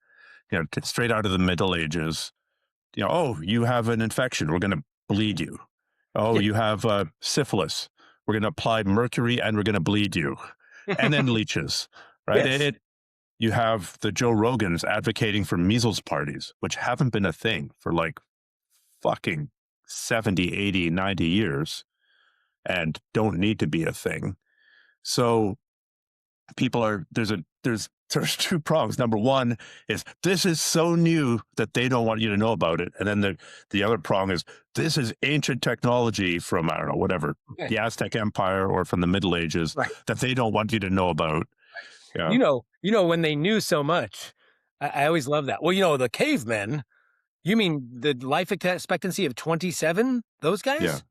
straight out of the Middle Ages. Oh, you have an infection. We're going to bleed you. Oh, Yeah. you have syphilis. We're going to apply mercury and we're going to bleed you. And then leeches, right? Yes. You have the Joe Rogans advocating for measles parties, which haven't been a thing for like fucking 70, 80, 90 years and don't need to be a thing. So people are there's two prongs. Number one is this is so new that they don't want you to know about it. And then the other prong is this is ancient technology from, I don't know, whatever, Okay. the Aztec Empire or from the Middle Ages Right. that they don't want you to know about. Yeah. When they knew so much, I always love that. Well, the cavemen, you mean the life expectancy of 27? Those Yeah. guys?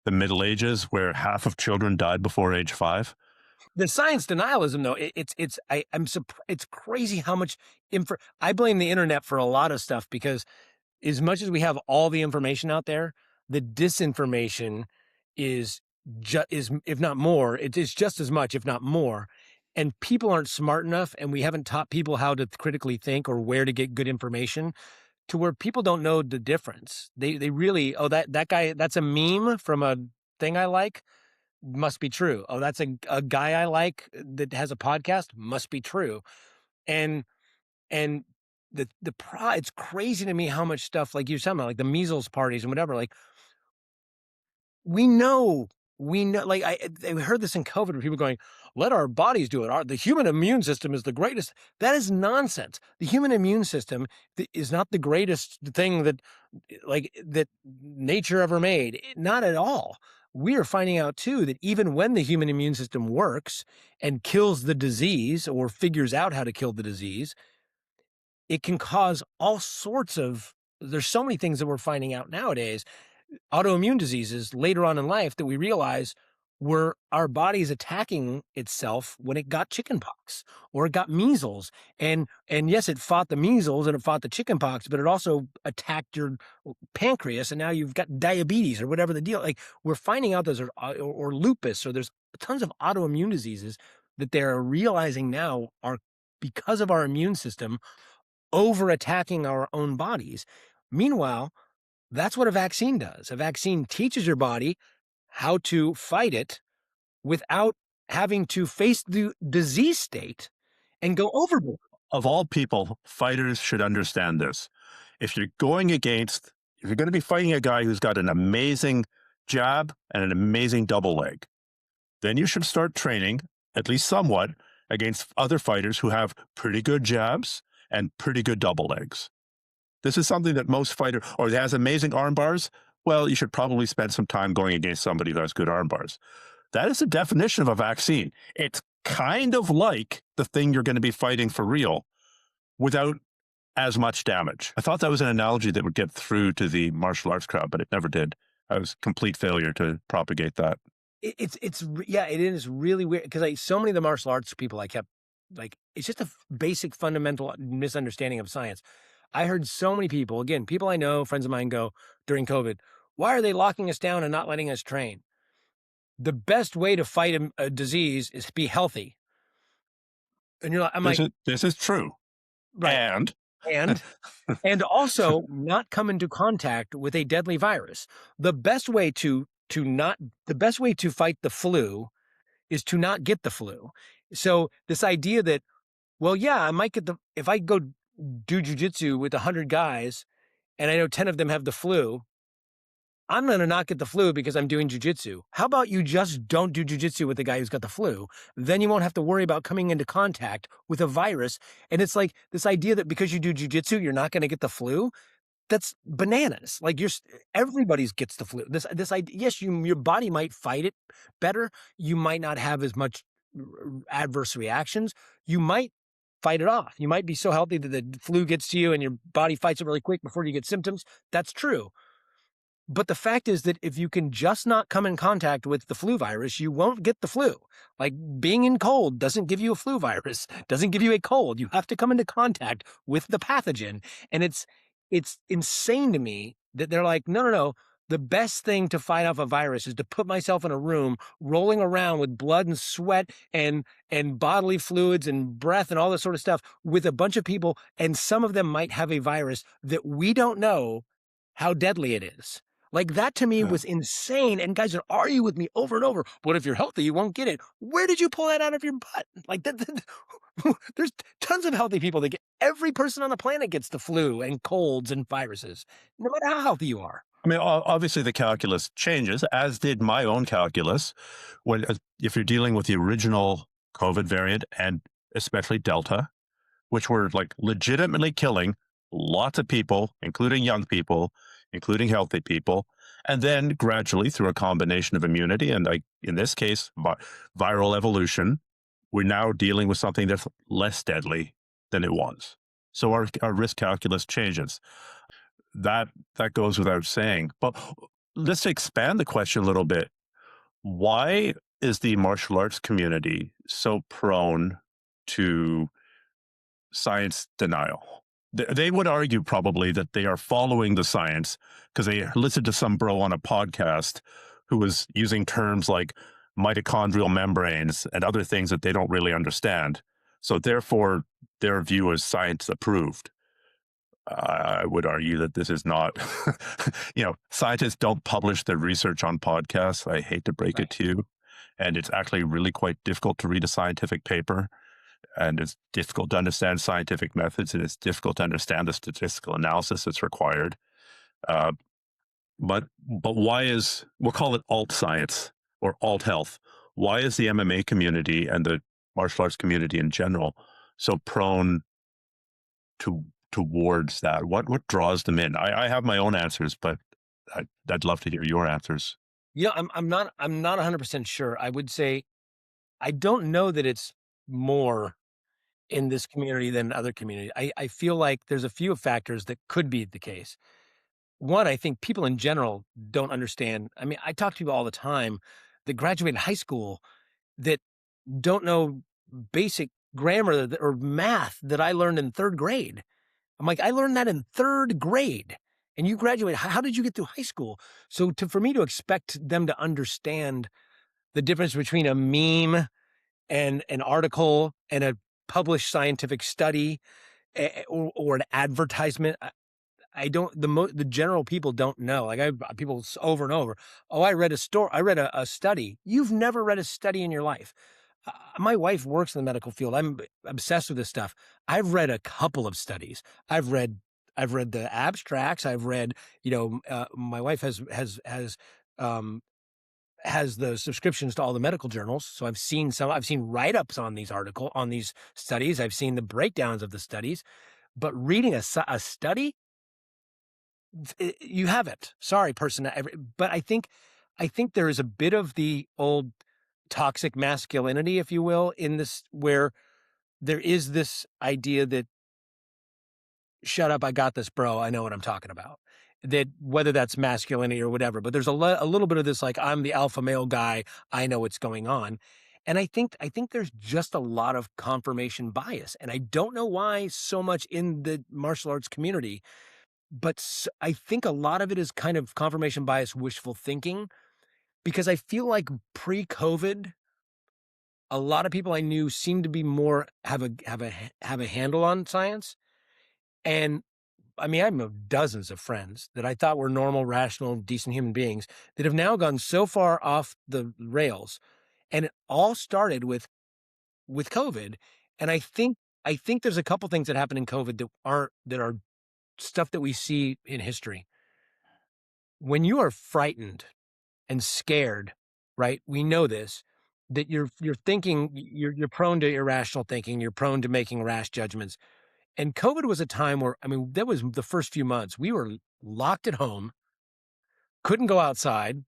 The Middle Ages where half of children died before age 5. The science denialism, though, it's crazy how much info. I blame the internet for a lot of stuff because as much as we have all the information out there, the disinformation is if not more, it is just as much, if not more. And people aren't smart enough, and we haven't taught people how to critically think or where to get good information to where people don't know the difference. They really, oh, that guy, that's a meme from a thing I like, must be true. Oh, that's a guy I like that has a podcast, must be true. And and it's crazy to me how much stuff, like you're talking about, like the measles parties and whatever, like we know, like I heard this in COVID where people going, let our bodies do it. The human immune system is the greatest. That is nonsense. The human immune system is not the greatest thing that nature ever made. Not at all. We are finding out too that even when the human immune system works and kills the disease or figures out how to kill the disease, it can cause all sorts of, there's so many things that we're finding out nowadays, autoimmune diseases later on in life, that we realize were our body's attacking itself when it got chickenpox or it got measles. And yes, it fought the measles and it fought the chickenpox, but it also attacked your pancreas, and now you've got diabetes or whatever the deal. Like, we're finding out those are, or lupus, or there's tons of autoimmune diseases that they're realizing now are because of our immune system over attacking our own bodies. Meanwhile, that's what a vaccine does. A vaccine teaches your body how to fight it without having to face the disease state and go overboard. Of all people, fighters should understand this. If you're going against, if you're going to be fighting a guy who's got an amazing jab and an amazing double leg, then you should start training, at least somewhat, against other fighters who have pretty good jabs and pretty good double legs. This is something that most fighters, or has amazing arm bars. Well, you should probably spend some time going against somebody who has good arm bars. That is the definition of a vaccine. It's kind of like the thing you're going to be fighting for real without as much damage. I thought that was an analogy that would get through to the martial arts crowd, but it never did. I was complete failure to propagate that. It is really weird because so many of the martial arts people I kept, like, it's just a basic fundamental misunderstanding of science. I heard so many people, again, people I know, friends of mine, go during COVID, why are they locking us down and not letting us train? The best way to fight a disease is to be healthy. And I'm like, This is true. right. And And also not come into contact with a deadly virus. The best way to fight the flu is to not get the flu. So this idea that, well, yeah, I might get if I go do jujitsu with 100 guys and I know 10 of them have the flu, I'm going to not get the flu because I'm doing jujitsu. How about you just don't do jujitsu with the guy who's got the flu? Then you won't have to worry about coming into contact with a virus. And it's like this idea that because you do jujitsu, you're not going to get the flu. That's bananas. Like, everybody's gets the flu. This idea, yes, your body might fight it better. You might not have as much adverse reactions. You might fight it off. You might be so healthy that the flu gets to you and your body fights it really quick before you get symptoms. That's true. But the fact is that if you can just not come in contact with the flu virus, you won't get the flu. Like, being in cold doesn't give you a flu virus, doesn't give you a cold. You have to come into contact with the pathogen. And it's insane to me that they're like, no. the best thing to fight off a virus is to put myself in a room rolling around with blood and sweat and bodily fluids and breath and all this sort of stuff with a bunch of people, and some of them might have a virus that we don't know how deadly it is. Like, that to me Yeah. was insane. And guys would argue with me over and over. But if you're healthy, you won't get it. Where did you pull that out of your butt? Like that there's tons of healthy people that get, every person on the planet gets the flu and colds and viruses, no matter how healthy you are. I mean, obviously the calculus changes, as did my own calculus. When if you're dealing with the original COVID variant and especially Delta, which were like legitimately killing lots of people, including young people, including healthy people, and then gradually through a combination of immunity and, like in this case, viral evolution, we're now dealing with something that's less deadly than it was. So our risk calculus changes. That goes without saying. But let's expand the question a little bit. Why is the martial arts community so prone to science denial? They would argue probably that they are following the science because they listened to some bro on a podcast who was using terms like mitochondrial membranes and other things that they don't really understand. So therefore, their view is science approved. I would argue that this is not, scientists don't publish their research on podcasts. I hate to break it Right. to you. And it's actually really quite difficult to read a scientific paper. And it's difficult to understand scientific methods. And it's difficult to understand the statistical analysis that's required. Uh, but why we'll call it alt science or alt health. Why is the MMA community and the martial arts community in general so prone to towards that? What draws them in? I have my own answers, but I'd love to hear your answers. I'm not 100% sure. I would say I don't know that it's more in this community than other community. I feel like there's a few factors that could be the case. One, I think people in general don't understand. I mean, I talk to people all the time that graduated high school that don't know basic grammar or math that I learned in third grade. I'm like, I learned that in third grade, and you graduated. How did you get through high school? So for me to expect them to understand the difference between a meme and an article and a published scientific study or an advertisement, I don't. The general people don't know. Like, people over and over. Oh, I read a story. I read a study. You've never read a study in your life. My wife works in the medical field. I'm obsessed with this stuff. I've read a couple of studies. I've read the abstracts. I've read, my wife um, has the subscriptions to all the medical journals. So I've seen write-ups on these studies. I've seen the breakdowns of the studies, but reading a study, you haven't. Sorry, person. But I think there is a bit of the old toxic masculinity, if you will, in this, where there is this idea that, shut up, I got this, bro. I know what I'm talking about. That, whether that's masculinity or whatever, but there's a little bit of this, like, I'm the alpha male guy. I know what's going on. And I think there's just a lot of confirmation bias. And I don't know why so much in the martial arts community, but I think a lot of it is kind of confirmation bias, wishful thinking, because I feel like pre-COVID, a lot of people I knew seemed to be more have a handle on science. And I mean, I have dozens of friends that I thought were normal, rational, decent human beings that have now gone so far off the rails. And it all started with COVID. And I think there's a couple things that happened in COVID that are stuff that we see in history. When you are frightened and scared, right? We know this, that you're thinking, you're prone to irrational thinking, you're prone to making rash judgments. And COVID was a time where, I mean, that was the first few months. We were locked at home, couldn't go outside.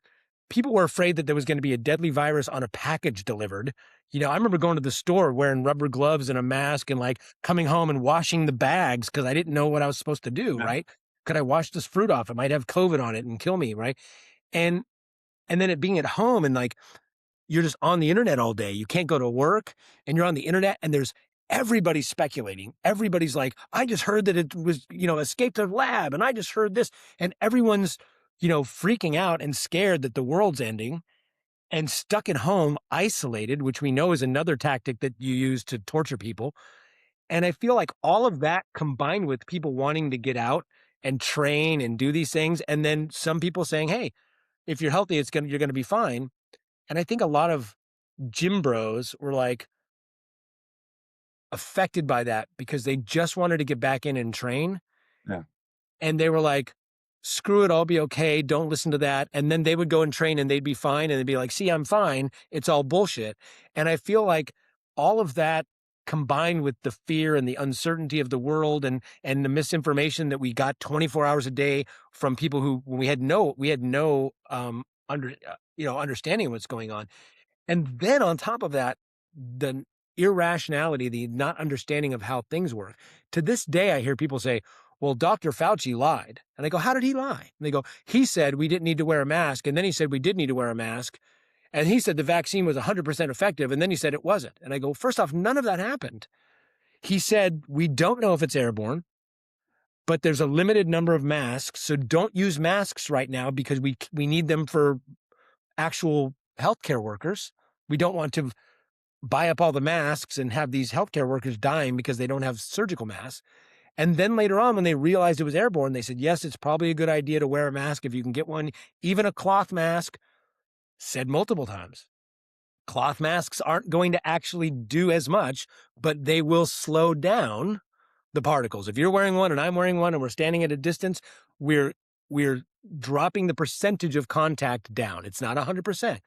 People were afraid that there was going to be a deadly virus on a package delivered. I remember going to the store wearing rubber gloves and a mask and, like, coming home and washing the bags because I didn't know what I was supposed to do, Yeah. right? Could I wash this fruit off? It might have COVID on it and kill me, right? And and then it being at home, and, like, you're just on the internet all day. You can't go to work, and you're on the internet, and there's everybody's speculating. Everybody's like, I just heard that it was, escaped a lab, and I just heard this, and everyone's freaking out and scared that the world's ending and stuck at home, isolated, which we know is another tactic that you use to torture people. And I feel like all of that combined with people wanting to get out and train and do these things, and then some people saying, "Hey, if you're healthy, you're gonna be fine." And I think a lot of gym bros were like affected by that because they just wanted to get back in and train. Yeah. And they were like, screw it, I'll be okay. Don't listen to that. And then they would go and train and they'd be fine. And they'd be like, see, I'm fine. It's all bullshit. And I feel like all of that combined with the fear and the uncertainty of the world and the misinformation that we got 24 hours a day from people who we had no understanding of what's going on. And then on top of that, the irrationality, the not understanding of how things work. To this day, I hear people say, well, Dr. Fauci lied. And I go, how did he lie? And they go, he said we didn't need to wear a mask. And then he said we did need to wear a mask. And he said the vaccine was 100% effective. And then he said it wasn't. And I go, first off, none of that happened. He said, we don't know if it's airborne, but there's a limited number of masks. So don't use masks right now because we need them for actual healthcare workers. We don't want to buy up all the masks and have these healthcare workers dying because they don't have surgical masks. And then later on, when they realized it was airborne, they said, yes, it's probably a good idea to wear a mask if you can get one, even a cloth mask. Said multiple times. Cloth masks aren't going to actually do as much, but they will slow down the particles. If you're wearing one and I'm wearing one and we're standing at a distance, we're dropping the percentage of contact down. It's not 100%.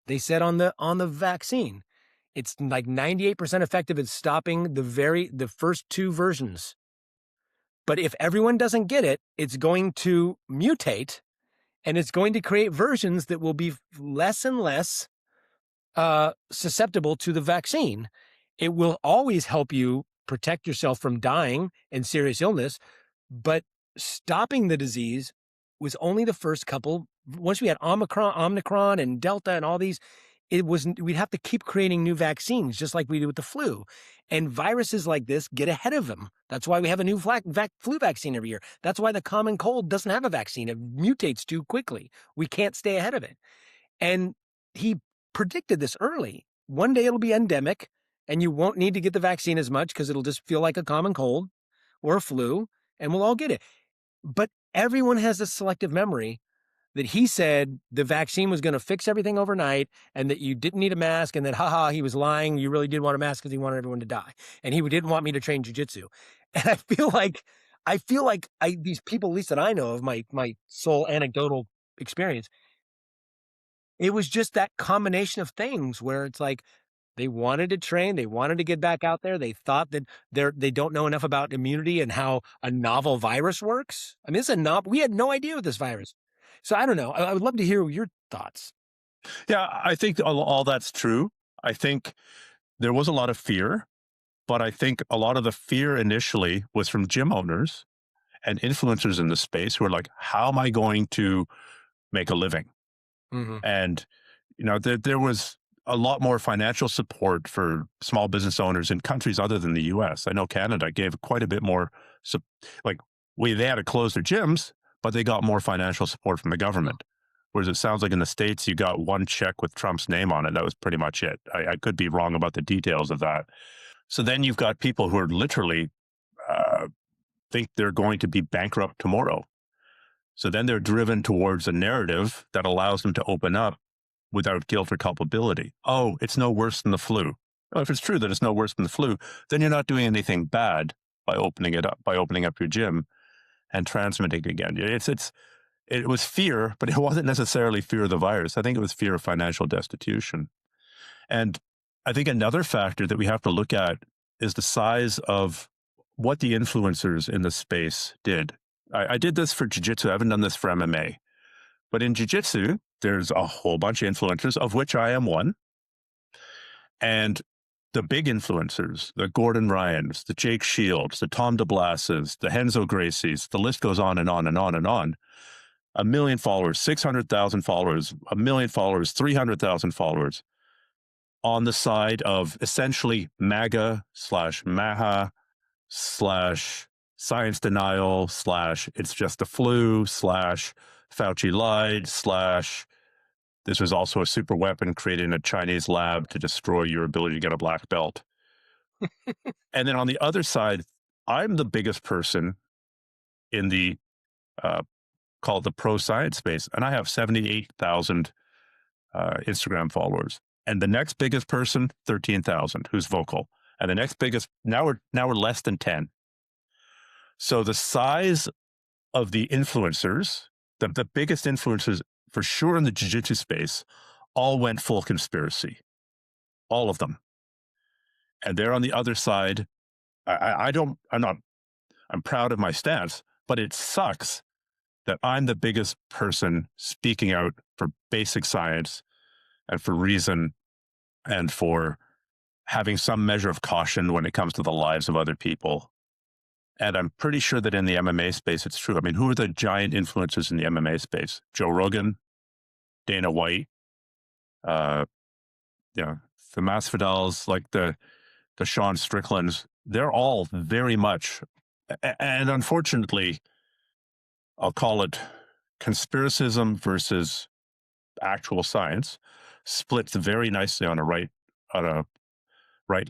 They said on the vaccine, it's like 98% effective at stopping the first two versions. But if everyone doesn't get it, it's going to mutate and it's going to create versions that will be less and less susceptible to the vaccine. It will always help you protect yourself from dying and serious illness, but stopping the disease was only the first couple. Once we had Omicron and Delta and all these, we'd have to keep creating new vaccines, just like we do with the flu. And viruses like this get ahead of them. That's why we have a new flu vaccine every year. That's why the common cold doesn't have a vaccine. It mutates too quickly. We can't stay ahead of it. And he predicted this early. One day it'll be endemic and you won't need to get the vaccine as much because it'll just feel like a common cold or a flu and we'll all get it. But everyone has this selective memory that he said the vaccine was going to fix everything overnight and that you didn't need a mask and that, haha, he was lying. You really did want a mask because he wanted everyone to die. And he didn't want me to train jujitsu. And I feel like these people, at least that I know of, my sole anecdotal experience, it was just that combination of things where it's like they wanted to train, they wanted to get back out there. They thought that they don't know enough about immunity and how a novel virus works. I mean, we had no idea with this virus. So I don't know. I would love to hear your thoughts. Yeah, I think all that's true. I think there was a lot of fear, but I think a lot of the fear initially was from gym owners and influencers in the space who are like, how am I going to make a living? Mm-hmm. And, there was a lot more financial support for small business owners in countries other than the US. I know Canada gave quite a bit more, they had to close their gyms, but they got more financial support from the government. Whereas it sounds like in the States, you got one check with Trump's name on it. That was pretty much it. I could be wrong about the details of that. So then you've got people who are literally think they're going to be bankrupt tomorrow. So then they're driven towards a narrative that allows them to open up without guilt or culpability. Oh, it's no worse than the flu. Well, if it's true that it's no worse than the flu, then you're not doing anything bad by opening up your gym and transmitting again. It was fear, but it wasn't necessarily fear of the virus. I think it was fear of financial destitution. And I think another factor that we have to look at is the size of what the influencers in the space did. I did this for jiu-jitsu. I haven't done this for MMA. But in jiu-jitsu, there's a whole bunch of influencers, of which I am one. And the big influencers, the Gordon Ryans, the Jake Shields, the Tom DeBlasses, the Renzo Gracies, the list goes on and on and on and on. 1 million followers, 600,000 followers, 1 million followers, 300,000 followers on the side of essentially MAGA/MAHA/ science denial slash it's just the flu slash Fauci lied slash this was also a super weapon created in a Chinese lab to destroy your ability to get a black belt. And then on the other side, I'm the biggest person in the uh, called the pro science space, and I have 78,000 Instagram followers. And the next biggest person, 13,000, who's vocal. And the next biggest, now we're less than 10. So the size of the influencers, the biggest influencers for sure in the jiu-jitsu space, all went full conspiracy. All of them. And they're on the other side. I'm proud of my stance, but it sucks that I'm the biggest person speaking out for basic science and for reason and for having some measure of caution when it comes to the lives of other people. And I'm pretty sure that in the MMA space, it's true. I mean, who are the giant influencers in the MMA space? Joe Rogan, Dana White, you know, the Masvidals, like the Sean Stricklands. They're all very much, and unfortunately, I'll call it conspiracism versus actual science, splits very nicely on a right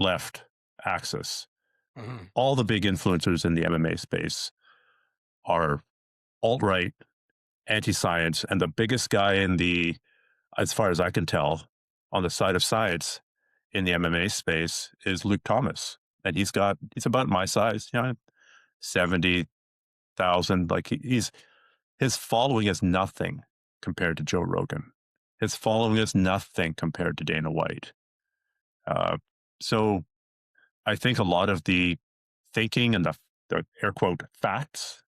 left axis. Mhm. All the big influencers in the MMA space are alt-right, anti-science, and the biggest guy in the, as far as I can tell, on the side of science in the MMA space is Luke Thomas. And he's about my size, 70,000. Like his following is nothing compared to Joe Rogan. His following is nothing compared to Dana White. So I think a lot of the thinking and the air quote facts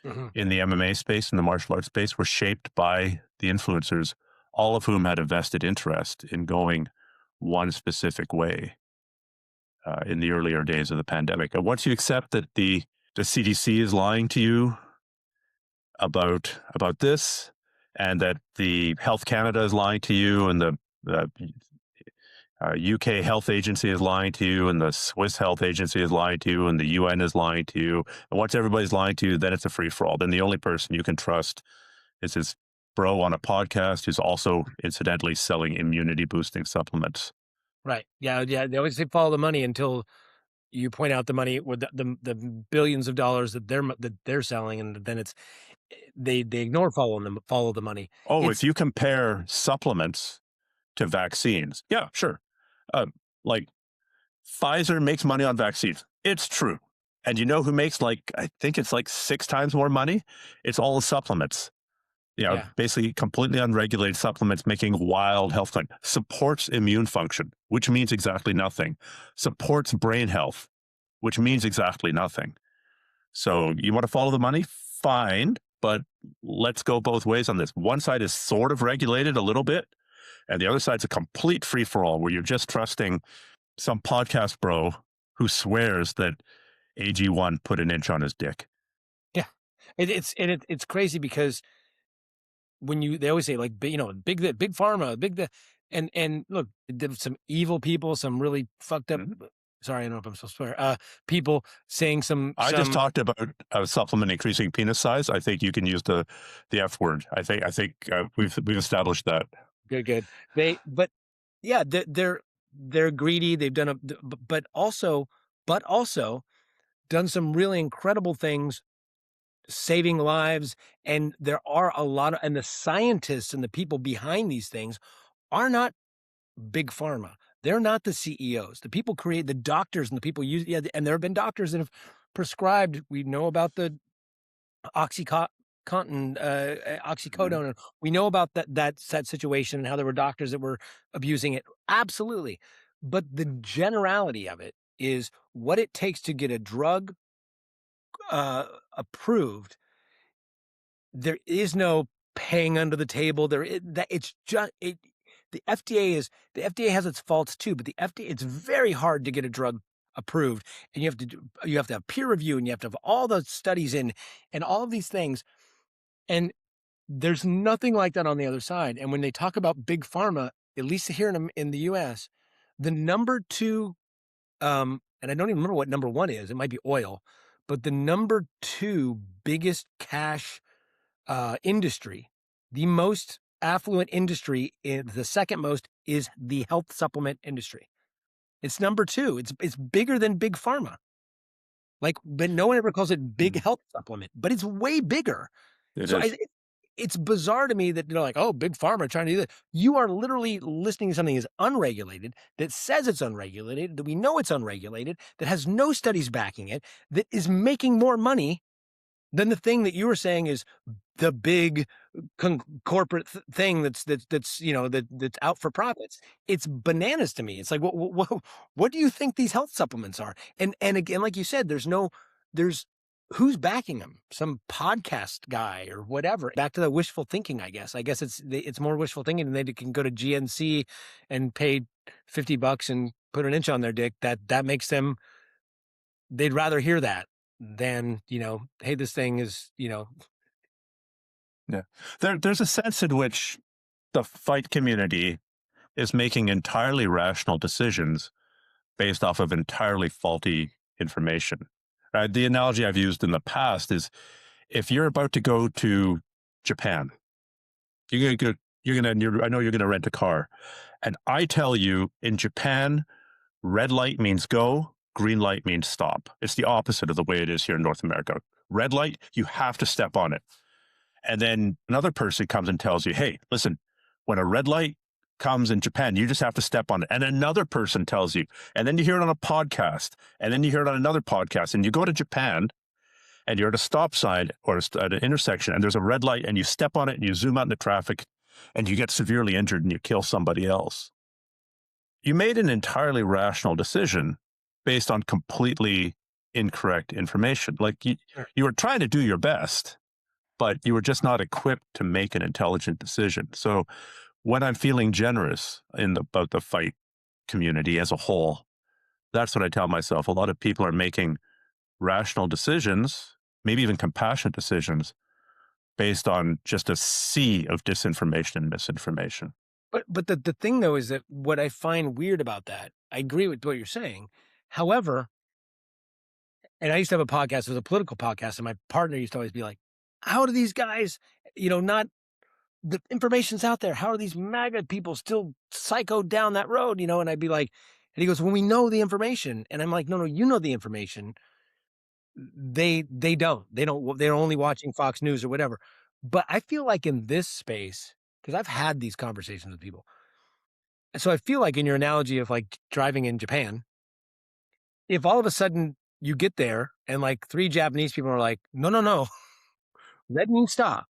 Mhm. in the MMA space and the martial arts space were shaped by the influencers, all of whom had a vested interest in going one specific way in the earlier days of the pandemic. And once you accept that the CDC is lying to you about this, and that the Health Canada is lying to you, and the UK Health Agency is lying to you, and the Swiss Health Agency is lying to you, and the UN is lying to you. And once everybody's lying to you, then it's a free for all. Then the only person you can trust is this bro on a podcast who's also incidentally selling immunity boosting supplements. Right. Yeah, yeah, they always say follow the money until you point out the money with the billions of dollars that they're selling, and then it's they ignore follow the money. Oh, if It's you compare supplements to vaccines, yeah, sure. Like Pfizer makes money on vaccines. It's true. And you know who makes I think it's like 6 times more money? It's all the supplements. yeah, Basically completely unregulated supplements making wild health claims. Supports immune function, which means exactly nothing. Supports brain health, which means exactly nothing. So you want to follow the money? Fine. But let's go both ways on this. One side is sort of regulated a little bit, and the other side's a complete free for all where you're just trusting some podcast bro who swears that AG1 put an inch on his dick. yeah. It's crazy because they always say like big pharma, and look, there's some evil people, some really fucked up. Mhm. Sorry, I don't know if I'm supposed to swear. People saying I just talked about a supplement increasing penis size. I think you can use the F word. I think we've established that. good. But yeah, they're greedy. They've done but also done some really incredible things, saving lives. And there are and the scientists and the people behind these things are not big pharma. They're not the CEOs. The people create the doctors and the people use, yeah, and there have been doctors that have prescribed. We know about the oxycontin, Mhm. oxycodone, and we know about that situation and how there were doctors that were abusing it. Absolutely. But the generality of it is what it takes to get a drug approved. There is no paying under the table. It's just it. The FDA has its faults too, but the FDA, it's very hard to get a drug approved, and you have to have peer review, and you have to have all the studies in, and all of these things, and there's nothing like that on the other side. And when they talk about big pharma, at least here in the US, the number two, and I don't even remember what number one is. It might be oil, but the number 2 biggest cash industry, the most affluent industry, the second most is the health supplement industry. It's number 2. It's bigger than big pharma. Like, but no one ever calls it big health supplement, but it's way bigger. It So is. it's bizarre to me that they're like, oh, big pharma trying to do that. You are literally listening to something that's unregulated, that says it's unregulated, that we know it's unregulated, that has no studies backing it, that is making more money than the thing that you were saying is the big corporate thing that's that's out for profits. It's bananas to me. It's like, what do you think these health supplements are? And again, like you said, there's who's backing them? Some podcast guy or whatever. Back to the wishful thinking, I guess. I guess it's more wishful thinking, and they can go to GNC and pay $50 and put an inch on their dick. That makes them. They'd rather hear that than, hey, this thing is, Yeah. There's a sense in which the fight community is making entirely rational decisions based off of entirely faulty information. Right? The analogy I've used in the past is if you're about to go to Japan, I know you're gonna rent a car, and I tell you in Japan, red light means go, green light means stop. It's the opposite of the way it is here in North America. Red light, you have to step on it. And then another person comes and tells you, hey, listen, when a red light comes in Japan, you just have to step on it. And another person tells you, and then you hear it on a podcast, and then you hear it on another podcast, and you go to Japan and you're at a stop sign or at an intersection, and there's a red light, and you step on it and you zoom out into traffic and you get severely injured and you kill somebody else. You made an entirely rational decision based on completely incorrect information. Like you were trying to do your best, but you were just not equipped to make an intelligent decision. So when I'm feeling generous about the fight community as a whole, that's what I tell myself. A lot of people are making rational decisions, maybe even compassionate decisions, based on just a sea of disinformation and misinformation. But the thing though is that what I find weird about that, I agree with what you're saying. However, and I used to have a podcast, it was a political podcast, and my partner used to always be like, how do these guys, not the information's out there. How are these MAGA people still psychoed down that road? And I'd be like, and he goes, when we know the information. And I'm like, no, you know the information. They don't. They're only watching Fox News or whatever. But I feel like in this space, because I've had these conversations with people. So I feel like in your analogy of like driving in Japan, if all of a sudden you get there and like 3 Japanese people are like, no, red means stop.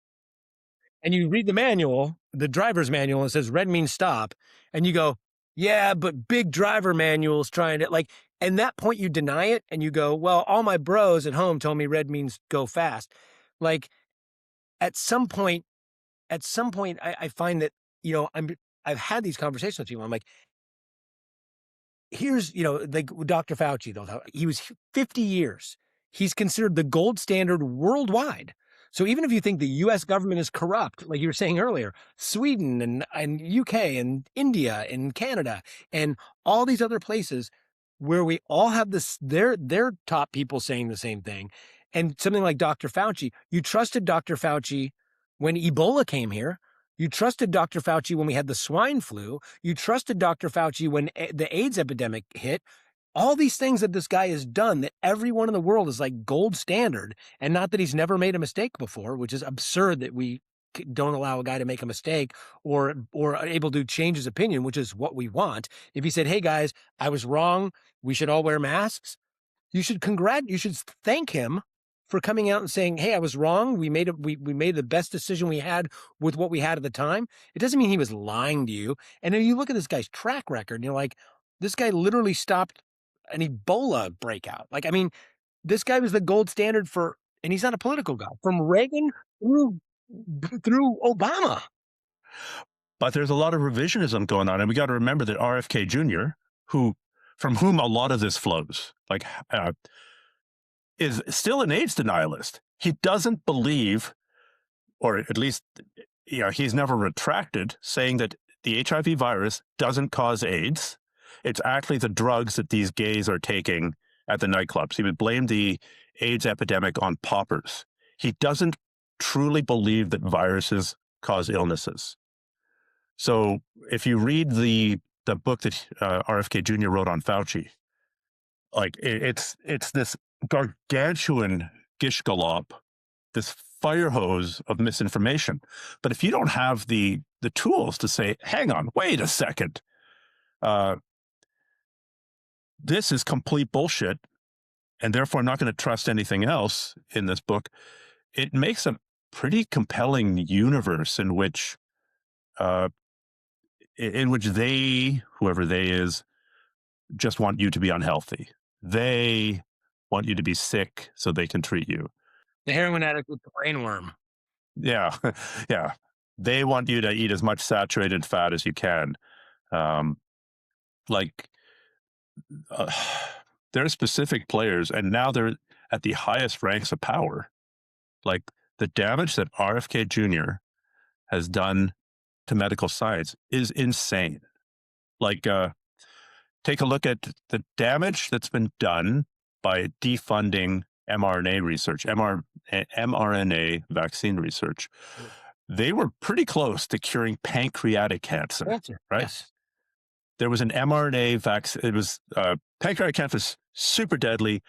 And you read the manual, the driver's manual, and it says red means stop. And you go, yeah, but big driver manual's trying to like, and that point you deny it and you go, well, all my bros at home told me red means go fast. Like at some point, I find that, I've had these conversations with people. I'm like, here's, like Dr. Fauci, though, he was 50 years. He's considered the gold standard worldwide. So even if you think the US government is corrupt, like you were saying earlier, Sweden and UK and India and Canada and all these other places where we all have this, their top people saying the same thing. And something like Dr. Fauci, you trusted Dr. Fauci when Ebola came here. You trusted Dr. Fauci when we had the swine flu. You trusted Dr. Fauci when the AIDS epidemic hit. All these things that this guy has done that everyone in the world is like gold standard, and not that he's never made a mistake before, which is absurd that we don't allow a guy to make a mistake or are able to change his opinion, which is what we want. If he said, hey guys, I was wrong, we should all wear masks, you should thank him for coming out and saying, hey, I was wrong. We made the best decision we had with what we had at the time. It doesn't mean he was lying to you. And then you look at this guy's track record and you're like, this guy literally stopped an Ebola breakout. Like, I mean, this guy was the gold standard and he's not a political guy, from Reagan through Obama. But there's a lot of revisionism going on. And we got to remember that RFK Jr., from whom a lot of this flows, is still an AIDS denialist. He doesn't believe, or at least, he's never retracted saying that the HIV virus doesn't cause AIDS. It's actually the drugs that these gays are taking at the nightclubs. He would blame the AIDS epidemic on poppers. He doesn't truly believe that viruses cause illnesses. So if you read the book that RFK Jr. wrote on Fauci, like it's this gargantuan gish gallop, this fire hose of misinformation. But if you don't have the tools to say, hang on, wait a second, this is complete bullshit, and therefore I'm not going to trust anything else in this book, it makes a pretty compelling universe in which they, whoever they is, just want you to be unhealthy. They want you to be sick so they can treat you. The heroin addict with the brainworm. Yeah. Yeah. They want you to eat as much saturated fat as you can. Like, there are specific players, and now they're at the highest ranks of power. Like, the damage that RFK Jr. has done to medical science is insane. Like, take a look at the damage that's been done by defunding mRNA research, mRNA vaccine research. They were pretty close to curing pancreatic cancer, right? Yes. There was an mRNA vaccine. It was pancreatic cancer was super deadly,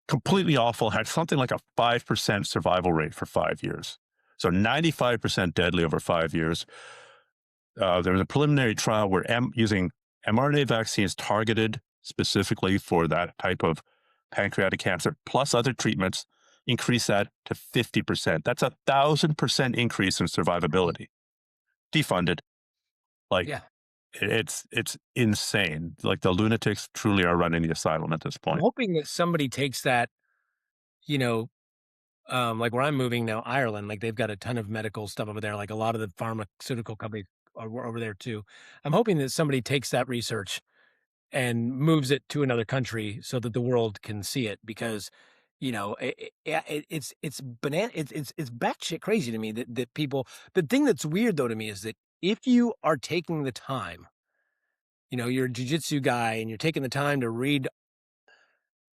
completely awful, had something like a 5% survival rate for 5 years. So 95% deadly over 5 years. There was a preliminary trial where using mRNA vaccines targeted specifically for that type of pancreatic cancer, plus other treatments, increase that to 50%. That's 1,000% increase in survivability. Defunded. Like, Yeah. it's insane. Like, the lunatics truly are running the asylum at this I'm point. hoping that somebody takes that, like where I'm moving now, Ireland, like they've got a ton of medical stuff over there. Like a lot of the pharmaceutical companies are over there too. I'm hoping that somebody takes that research and moves it to another country so that the world can see it, because it's banana, it's batshit crazy to me that people. The thing that's weird though to me is that if you are taking the time, you're a jiu-jitsu guy and you're taking the time to read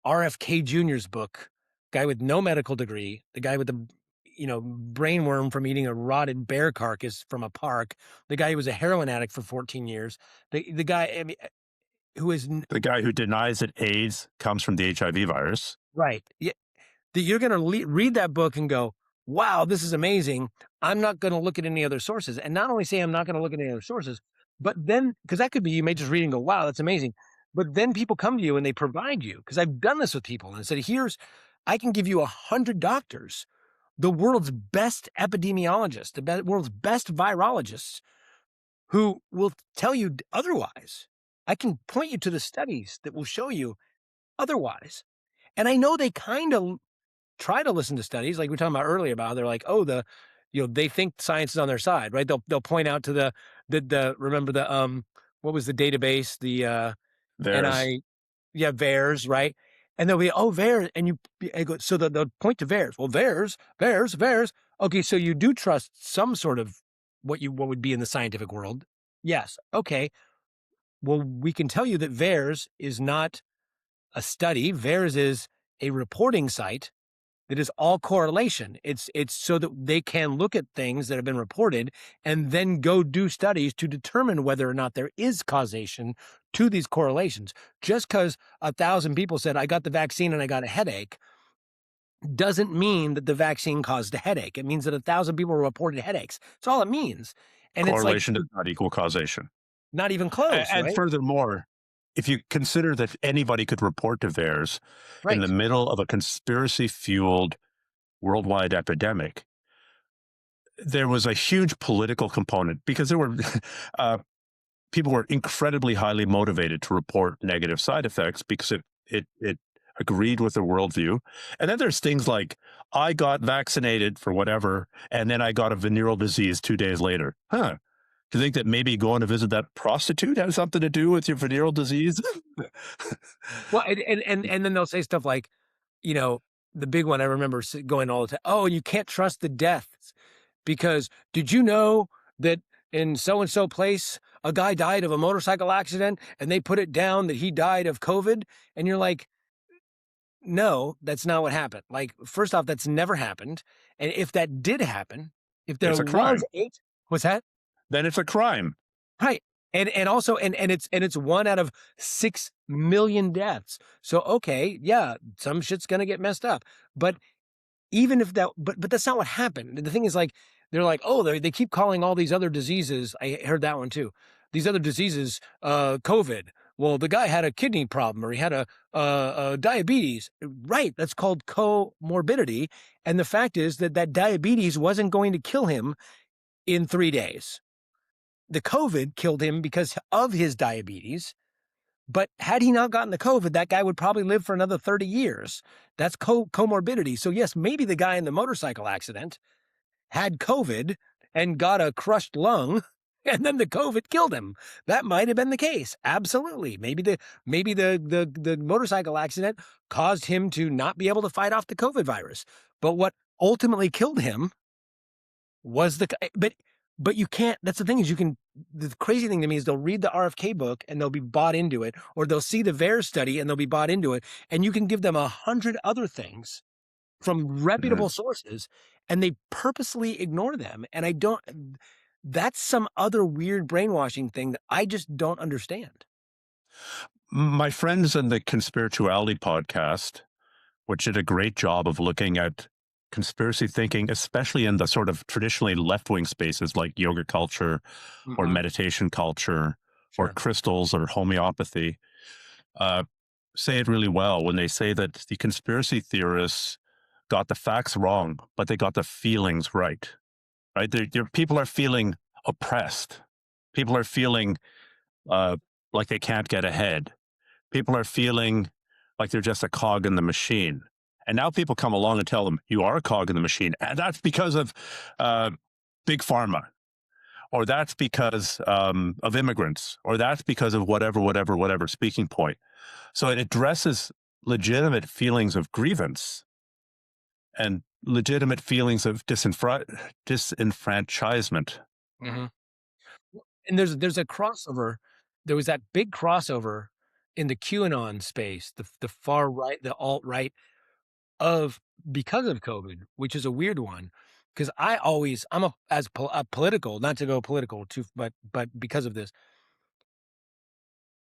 RFK Jr.'s book, guy with no medical degree, the guy with the brainworm from eating a rotted bear carcass from a park, the guy who was a heroin addict for 14 years, the guy, I mean, who is the guy who denies that AIDS comes from the HIV virus. Right. Yeah, that you're going to read that book and go, wow, this is amazing. I'm not going to look at any other sources. And not only say I'm not going to look at any other sources, but then, because that could be, you may just read and go, wow, that's amazing. But then people come to you and they provide you, because I've done this with people and said, I can give you 100 doctors, the world's best epidemiologists, the world's best virologists, who will tell you otherwise. I can point you to the studies that will show you otherwise. And I know they kind of try to listen to studies, like we were talking about earlier about how they're like, oh, they think science is on their side, right? They'll point out to the remember the what was the database, the There's VAERS, right? And they'll be, oh, VAERS, and so they'll point to VAERS. Well, VAERS. Okay, so you do trust some sort of what would be in the scientific world. Yes. Okay. Well, we can tell you that VAERS is not a study. VAERS is a reporting site that is all correlation. It's so that they can look at things that have been reported and then go do studies to determine whether or not there is causation to these correlations. Just because 1,000 people said, I got the vaccine and I got a headache, doesn't mean that the vaccine caused a headache. It means that 1,000 people reported headaches. That's all it means. And correlation does not equal causation. Not even close. And right? furthermore, if you consider that anybody could report to VAERS in the middle of a conspiracy-fueled worldwide epidemic, there was a huge political component, because there were people were incredibly highly motivated to report negative side effects because it agreed with their worldview. And then there's things like, I got vaccinated for whatever, and then I got a venereal disease 2 days later. Do you think that maybe going to visit that prostitute has something to do with your venereal disease? Well, and then they'll say stuff like, the big one I remember going all the time, oh, you can't trust the deaths, because did you know that in so-and-so place, a guy died of a motorcycle accident and they put it down that he died of COVID? And you're like, no, that's not what happened. Like, first off, that's never happened. And if that did happen, if there It's a was crime. a what's that? Then it's a crime. Right. And also and it's 1 out of 6 million deaths. So, okay, yeah, some shit's gonna get messed up. But even if that but that's not what happened. The thing is, like, they're like, "Oh, they keep calling all these other diseases." I heard that one too. These other diseases, COVID. Well, the guy had a kidney problem or he had a diabetes. Right, that's called comorbidity, and the fact is that that diabetes wasn't going to kill him in 3 days. The COVID killed him because of his diabetes, but had he not gotten the COVID, that guy would probably live for another 30 years. That's comorbidity. So, yes, maybe the guy in the motorcycle accident had COVID and got a crushed lung, and then the COVID killed him. That might have been the case. Absolutely. Maybe the motorcycle accident caused him to not be able to fight off the COVID virus. But what ultimately killed him was but you can't. That's the thing is you can. The crazy thing to me is they'll read the RFK book and they'll be bought into it, or they'll see the VAERS study and they'll be bought into it. And you can give them 100 other things from reputable Mhm. sources, and they purposely ignore them. And I don't. That's some other weird brainwashing thing that I just don't understand. My friends in the Conspirituality podcast, which did a great job of looking at conspiracy thinking, especially in the sort of traditionally left wing spaces like yoga culture or Mhm. meditation culture or Sure. crystals or homeopathy, uh, say it really well when they say that the conspiracy theorists got the facts wrong, but they got the feelings right. Right? People are feeling oppressed. People are feeling uh, like they can't get ahead. People are feeling like they're just a cog in the machine. And now people come along and tell them, you are a cog in the machine. And that's because of uh, big pharma, or that's because of immigrants, or that's because of whatever speaking point. So it addresses legitimate feelings of grievance and legitimate feelings of disenfranchisement. Mhm. And there's a crossover. There was that big crossover in the QAnon space, the far right, the alt right of because of COVID, which is a weird one. Because I'm a political, not to go political too, but because of this,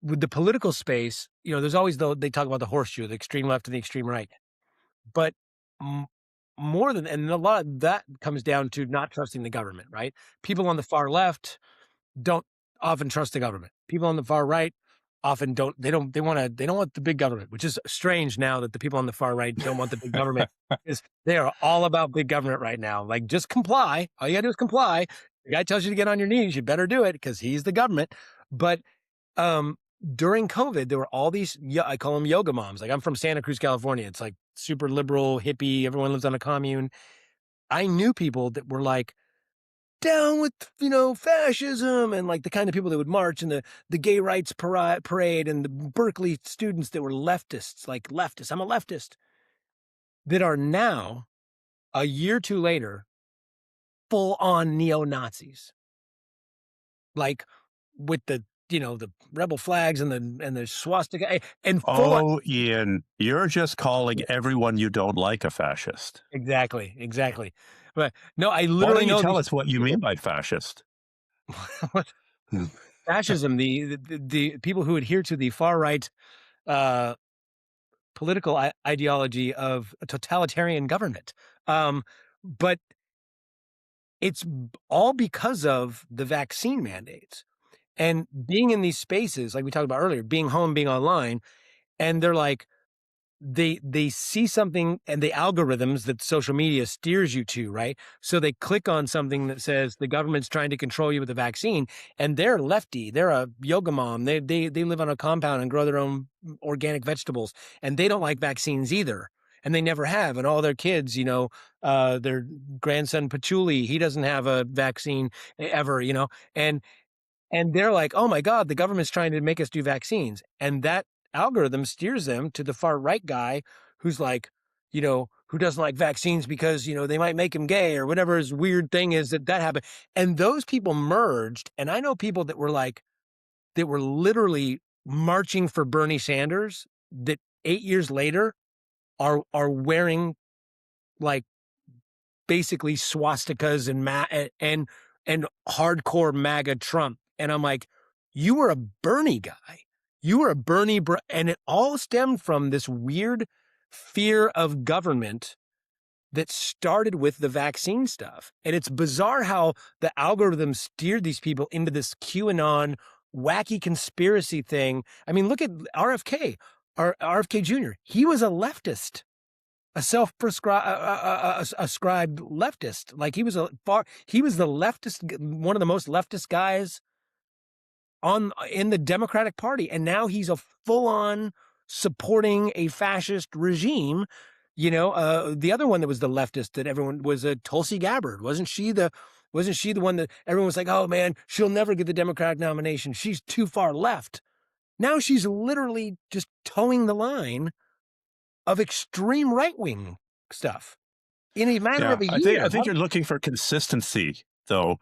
with the political space, there's always they talk about the horseshoe, the extreme left and the extreme right, but m- more than and a lot of that comes down to not trusting the government, right? People on the far left don't often trust the government. People on the far right often don't. They don't want the big government, which is strange now that the people on the far right don't want the big government because they are all about big government right now. Like, just comply. All you gotta do is comply. The guy tells you to get on your knees, you better do it because he's the government. But um, during COVID, there were all these, I call them yoga moms. Like, I'm from Santa Cruz, California. It's like super liberal, hippie. Everyone lives on a commune. I knew people that were like, down with fascism, and like the kind of people that would march in the gay rights parade, and the Berkeley students that were leftists, like leftists. I'm a leftist, that are now a year or two later full on neo Nazis, like with the rebel flags and the swastika and full on. Oh, Ian, you're just calling everyone you don't like a fascist. Exactly. But no, I Why literally don't you know tell these us what you mean people. by fascist? Fascism, the people who adhere to the far right uh political ideology of a totalitarian government. But it's all because of the vaccine mandates and being in these spaces, like we talked about earlier, being home, being online, and they're like, they see something and the algorithms that social media steers you to, right? So they click on something that says the government's trying to control you with a vaccine, and they're lefty, they're a yoga mom, they live on a compound and grow their own organic vegetables, and they don't like vaccines either. And they never have. And all their kids, their grandson Patchouli, he doesn't have a vaccine ever, and they're like, "Oh my god, the government's trying to make us do vaccines." And that algorithm steers them to the far right guy who's like, who doesn't like vaccines because, they might make him gay or whatever his weird thing is that happened. And those people merged. And I know people that were literally marching for Bernie Sanders that 8 years later are wearing like basically swastikas and hardcore MAGA Trump. And I'm like, you were a Bernie guy. You were a and it all stemmed from this weird fear of government that started with the vaccine stuff. And it's bizarre how the algorithm steered these people into this QAnon wacky conspiracy thing. I mean, look at RFK, RFK Jr. He was a leftist, a self-prescribed ascribed leftist. Like he was the leftist, one of the most leftist guys in the Democratic Party, and now he's a full-on supporting a fascist regime. The other one that was the leftist that everyone was Tulsi Gabbard. Wasn't she the one that everyone was like, oh man, she'll never get the Democratic nomination. She's too far left. Now she's literally just towing the line of extreme right-wing stuff in a matter of a year. I think you're looking for consistency though.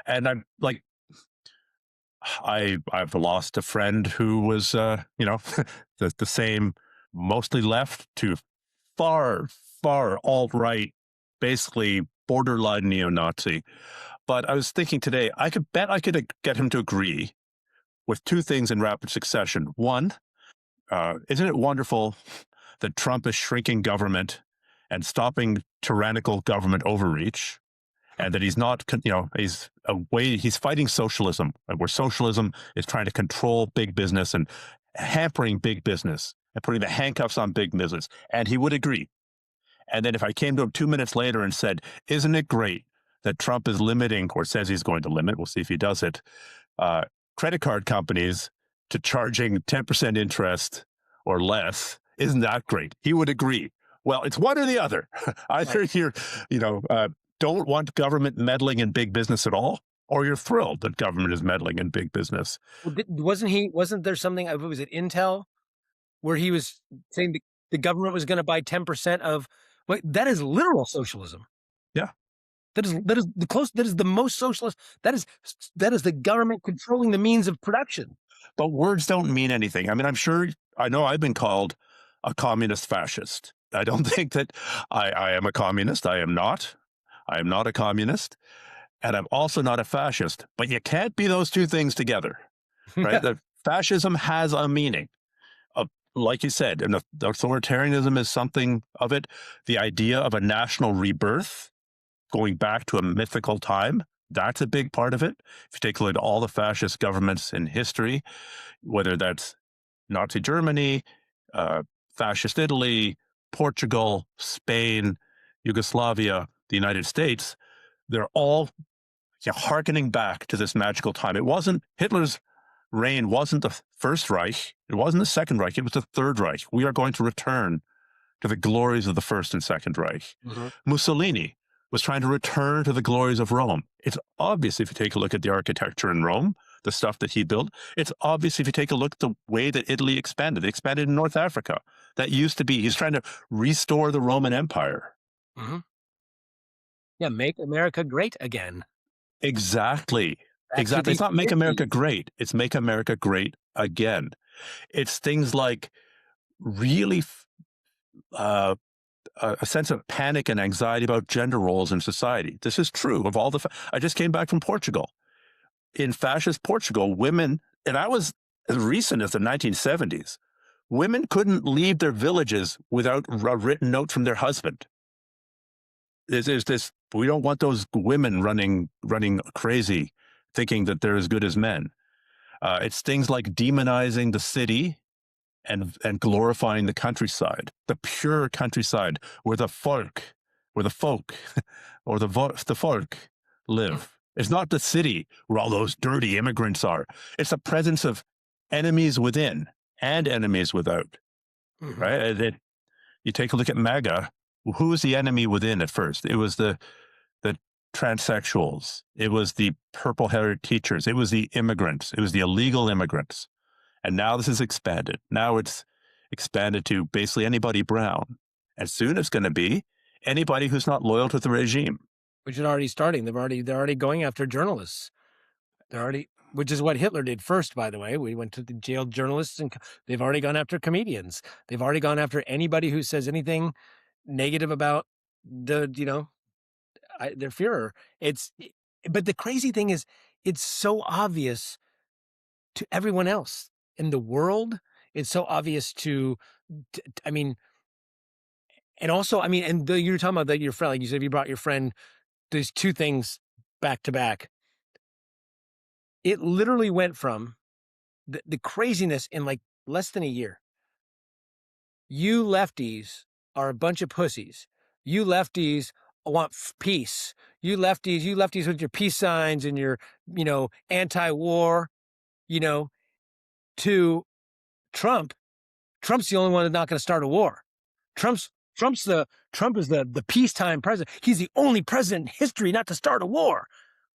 And I'm like, I've lost a friend who was, the same, mostly left to far alt-right, basically borderline neo-Nazi. But I was thinking today, I could get him to agree with two things in rapid succession. One, isn't it wonderful that Trump is shrinking government and tyrannical government overreach, and that he's not, he's fighting socialism, where socialism is trying to control big business and hampering big business and putting the handcuffs on big business. And he would agree. And then if I came to him 2 minutes later and said, isn't it great that Trump is limiting, or says he's going to limit, we'll see if he does it, credit card companies to charging 10% interest or less, isn't that great? He would agree. Well, it's one or the other. Either you're, don't want government meddling in big business at all, or you're thrilled that government is meddling in big business. Well, wasn't there something, was it Intel, where he was saying the government was going to buy 10% of, that is literal socialism. Yeah. That is the most socialist. That is the government controlling the means of production. But words don't mean anything. I mean, I know I've been called a communist fascist. I don't think that I am a communist. I am not. I am not a communist. And I'm also not a fascist. But you can't be those two things together, right? That fascism has a meaning. Like you said, and the authoritarianism is something of it. The idea of a national rebirth, going back to a mythical time, that's a big part of it. If you take a look at all the fascist governments in history, whether that's Nazi Germany, fascist Italy, Portugal, Spain, Yugoslavia, the United States, they're all hearkening back to this magical time. It wasn't Hitler's reign, wasn't the First Reich, it wasn't the Second Reich, it was the Third Reich. We are going to return to the glories of the First and Second Reich. Mm-hmm. Mussolini was trying to return to the glories of Rome. It's obvious if you take a look at the architecture in Rome, the stuff that he built. It's obvious if you take a look at the way that Italy expanded. They expanded in North Africa. That used to be, he's trying to restore the Roman Empire. Mm-hmm. Yeah, make America great again. Exactly. Exactly. It's not make America great. It's make America great again. It's things like really a sense of panic and anxiety about gender roles in society. This is true of all I just came back from Portugal. In fascist Portugal, women, and I was as recent as the 1970s, women couldn't leave their villages without a written note from their husband. There's this, we don't want those women running crazy, thinking that they're as good as men. It's things like demonizing the city and glorifying the countryside, the pure countryside where the folk, or the folk live. It's not the city where all those dirty immigrants are. It's the presence of enemies within and enemies without, mm-hmm. Right? You take a look at MAGA. Who was the enemy within at first? It was the transsexuals. It was the purple-haired teachers. It was the immigrants. It was the illegal immigrants. And now this is expanded. Now it's expanded to basically anybody brown. And soon it's going to be anybody who's not loyal to the regime. Which is already starting. They're already going after journalists. They're already which is what Hitler did first, by the way. We went to the jailed journalists, and they've already gone after comedians. They've already gone after anybody who says anything negative about their Führer. But the crazy thing is, it's so obvious to everyone else in the world. It's so obvious I mean, and also, I mean, and you were talking about that your friend, like you said, if you brought your friend, there's two things back to back. It literally went from the craziness in like less than a year. You lefties are a bunch of pussies. You lefties want peace. You lefties with your peace signs and your, anti-war, to Trump. Trump's the only one that's not going to start a war. Trump is the peacetime president. He's the only president in history not to start a war,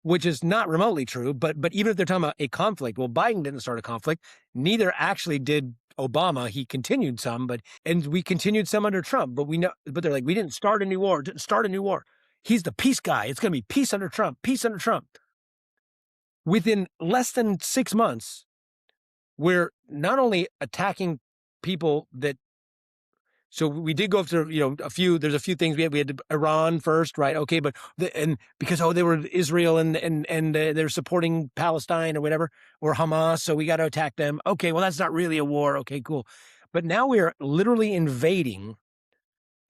which is not remotely true. But even if they're talking about a conflict, well, Biden didn't start a conflict. Neither actually did Obama. He continued some, and we continued some under Trump. But they're like, we didn't start a new war. Didn't start a new war. He's the peace guy. It's going to be peace under Trump. Peace under Trump. Within less than 6 months, we're not only attacking people that. So we did go after, there's a few things we had Iran first, right? Okay. But because they were Israel and they're supporting Palestine or whatever, or Hamas. So we got to attack them. Okay. Well, that's not really a war. Okay, cool. But now we are literally invading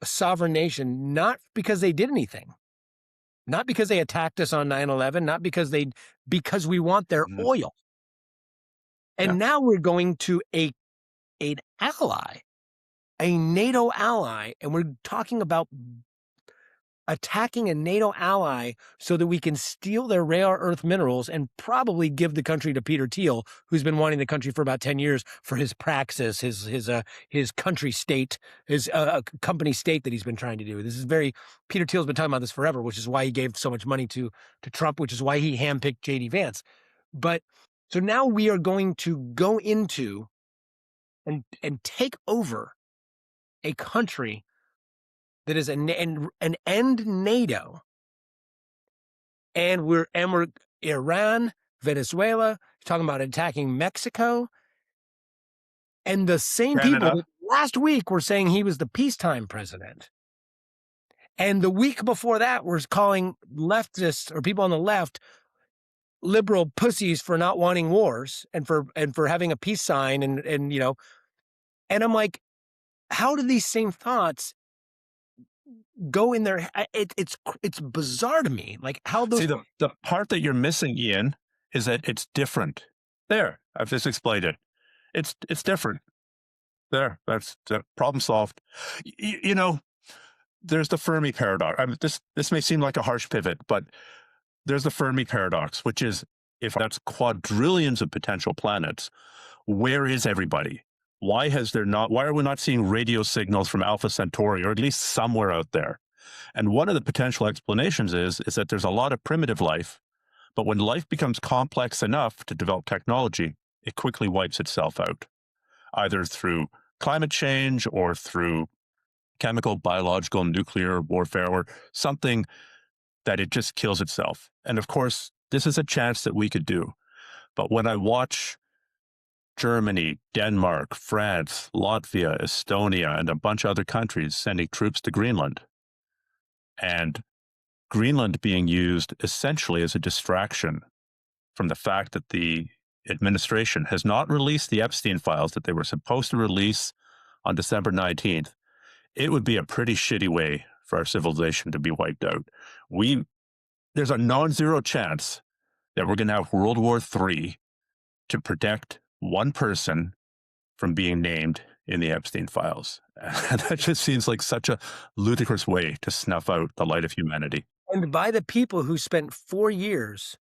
a sovereign nation, not because they did anything, not because they attacked us on 9/11, not because we want their oil. And now we're going to an ally, a NATO ally, and we're talking about attacking a NATO ally so that we can steal their rare earth minerals and probably give the country to Peter Thiel, who's been wanting the country for about 10 years for his praxis, his country state, his company state that he's been trying to do. Peter Thiel's been talking about this forever, which is why he gave so much money to Trump, which is why he handpicked J.D. Vance. But so now we are going to go into and take over a country that is an end NATO, and we're Iran, Venezuela, talking about attacking Mexico, and the same Canada. people that last week were saying he was the peacetime president, and the week before that were calling leftists or people on the left liberal pussies for not wanting wars and for having a peace sign and and I'm like, how do these same thoughts go in there? It's bizarre to me. Like how those. See, the part that you're missing, Ian, is that it's different. There, I've just explained it. It's different. There, that's the problem solved. There's the Fermi paradox. I mean, this may seem like a harsh pivot, but there's the Fermi paradox, which is if that's quadrillions of potential planets, where is everybody? Why are we not seeing radio signals from Alpha Centauri, or at least somewhere out there? And one of the potential explanations is that there's a lot of primitive life, but when life becomes complex enough to develop technology, it quickly wipes itself out, either through climate change or through chemical, biological, nuclear warfare, or something that it just kills itself. And of course, this is a chance that we could do. But when I watch Germany, Denmark, France, Latvia, Estonia, and a bunch of other countries sending troops to Greenland, and Greenland being used essentially as a distraction from the fact that the administration has not released the Epstein files that they were supposed to release on December 19th, it would be a pretty shitty way for our civilization to be wiped out. There's a non-zero chance that we're going to have World War III to protect one person from being named in the Epstein files. And that just seems like such a ludicrous way to snuff out the light of humanity. And by the people who spent 4 years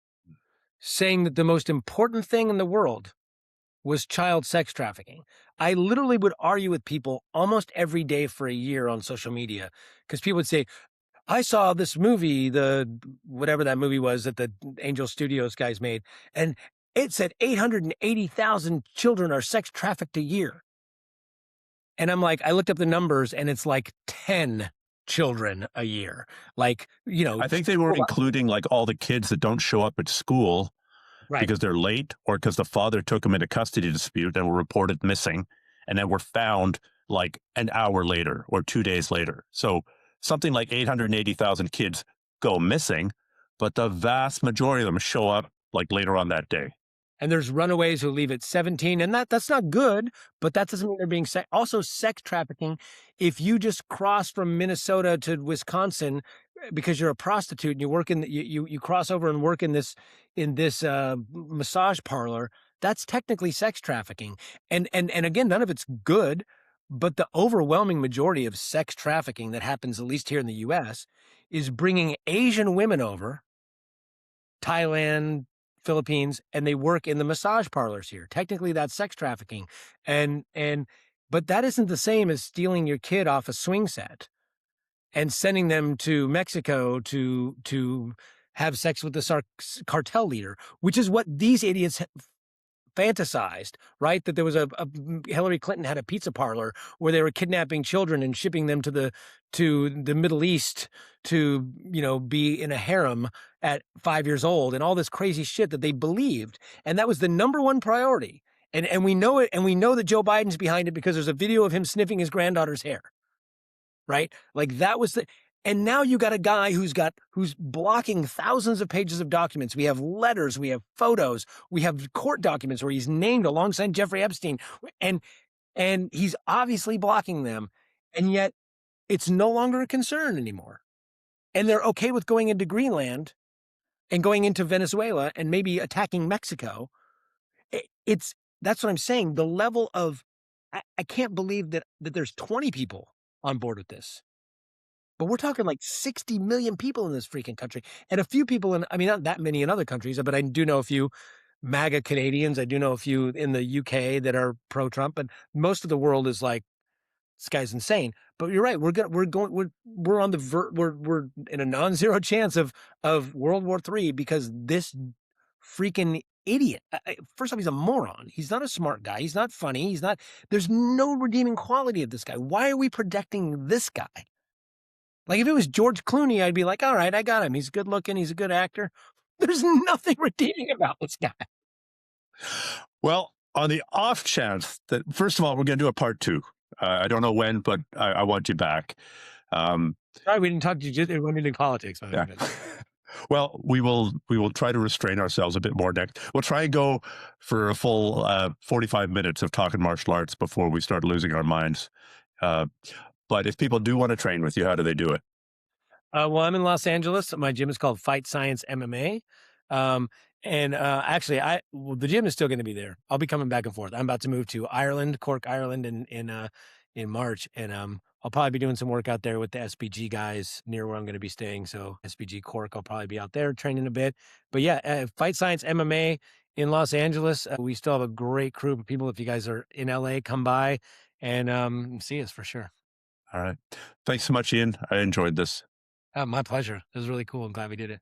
saying that the most important thing in the world was child sex trafficking. I literally would argue with people almost every day for a year on social media because people would say, I saw this movie, whatever that movie was that the Angel Studios guys made, and it said 880,000 children are sex trafficked a year. And I'm like, I looked up the numbers and it's like 10 children a year. Like, I think they were including like all the kids that don't show up at school Right. because they're late or because the father took them in a custody dispute and were reported missing and then were found like an hour later or 2 days later. So something like 880,000 kids go missing, but the vast majority of them show up like later on that day. And there's runaways who leave at 17, and that's not good, but that doesn't mean they're being also sex trafficking. If you just cross from Minnesota to Wisconsin because you're a prostitute and you work in you cross over and work in this massage parlor, that's technically sex trafficking. And again, none of it's good, but the overwhelming majority of sex trafficking that happens, at least here in the US, is bringing Asian women over, Thailand, Philippines, and they work in the massage parlors here. Technically, that's sex trafficking. And but that isn't the same as stealing your kid off a swing set and sending them to Mexico to have sex with the cartel leader, which is what these idiots fantasized, right? That there was a Hillary Clinton had a pizza parlor where they were kidnapping children and shipping them to the Middle East to, be in a harem at 5 years old and all this crazy shit that they believed. And that was the number one priority. And we know it, and we know that Joe Biden's behind it because there's a video of him sniffing his granddaughter's hair. Right? Like that was and now you got a guy who's blocking thousands of pages of documents. We have letters, we have photos, we have court documents where he's named alongside Jeffrey Epstein, and he's obviously blocking them, and yet it's no longer a concern anymore. And they're okay with going into Greenland and going into Venezuela and maybe attacking Mexico. That's what I'm saying. The level of I can't believe that there's 20 people on board with this. But we're talking like 60 million people in this freaking country, and a few people not that many in other countries, but I do know a few MAGA Canadians. I do know a few in the UK that are pro-Trump, but most of the world is like, this guy's insane. But you're right. We're on we're in a non-zero chance of World War III because this freaking idiot. First off, he's a moron. He's not a smart guy. He's not funny. There's no redeeming quality of this guy. Why are we protecting this guy? Like if it was George Clooney, I'd be like, all right, I got him. He's good looking. He's a good actor. There's nothing redeeming about this guy. Well, on the off chance that, first of all, we're going to do a part 2. I don't know when, but I want you back. Sorry, we didn't talk to we went into politics. Yeah. Well, we will try to restrain ourselves a bit more next. We'll try and go for a full 45 minutes of talking martial arts before we start losing our minds. But if people do want to train with you, how do they do it? Well, I'm in Los Angeles. My gym is called Fight Science MMA. Actually, the gym is still going to be there. I'll be coming back and forth. I'm about to move to Ireland, Cork, Ireland in March. And I'll probably be doing some work out there with the SBG guys near where I'm going to be staying. So SBG Cork, I'll probably be out there training a bit. But yeah, Fight Science MMA in Los Angeles. We still have a great crew of people. If you guys are in LA, come by and see us for sure. All right. Thanks so much, Ian. I enjoyed this. My pleasure. It was really cool. I'm glad we did it.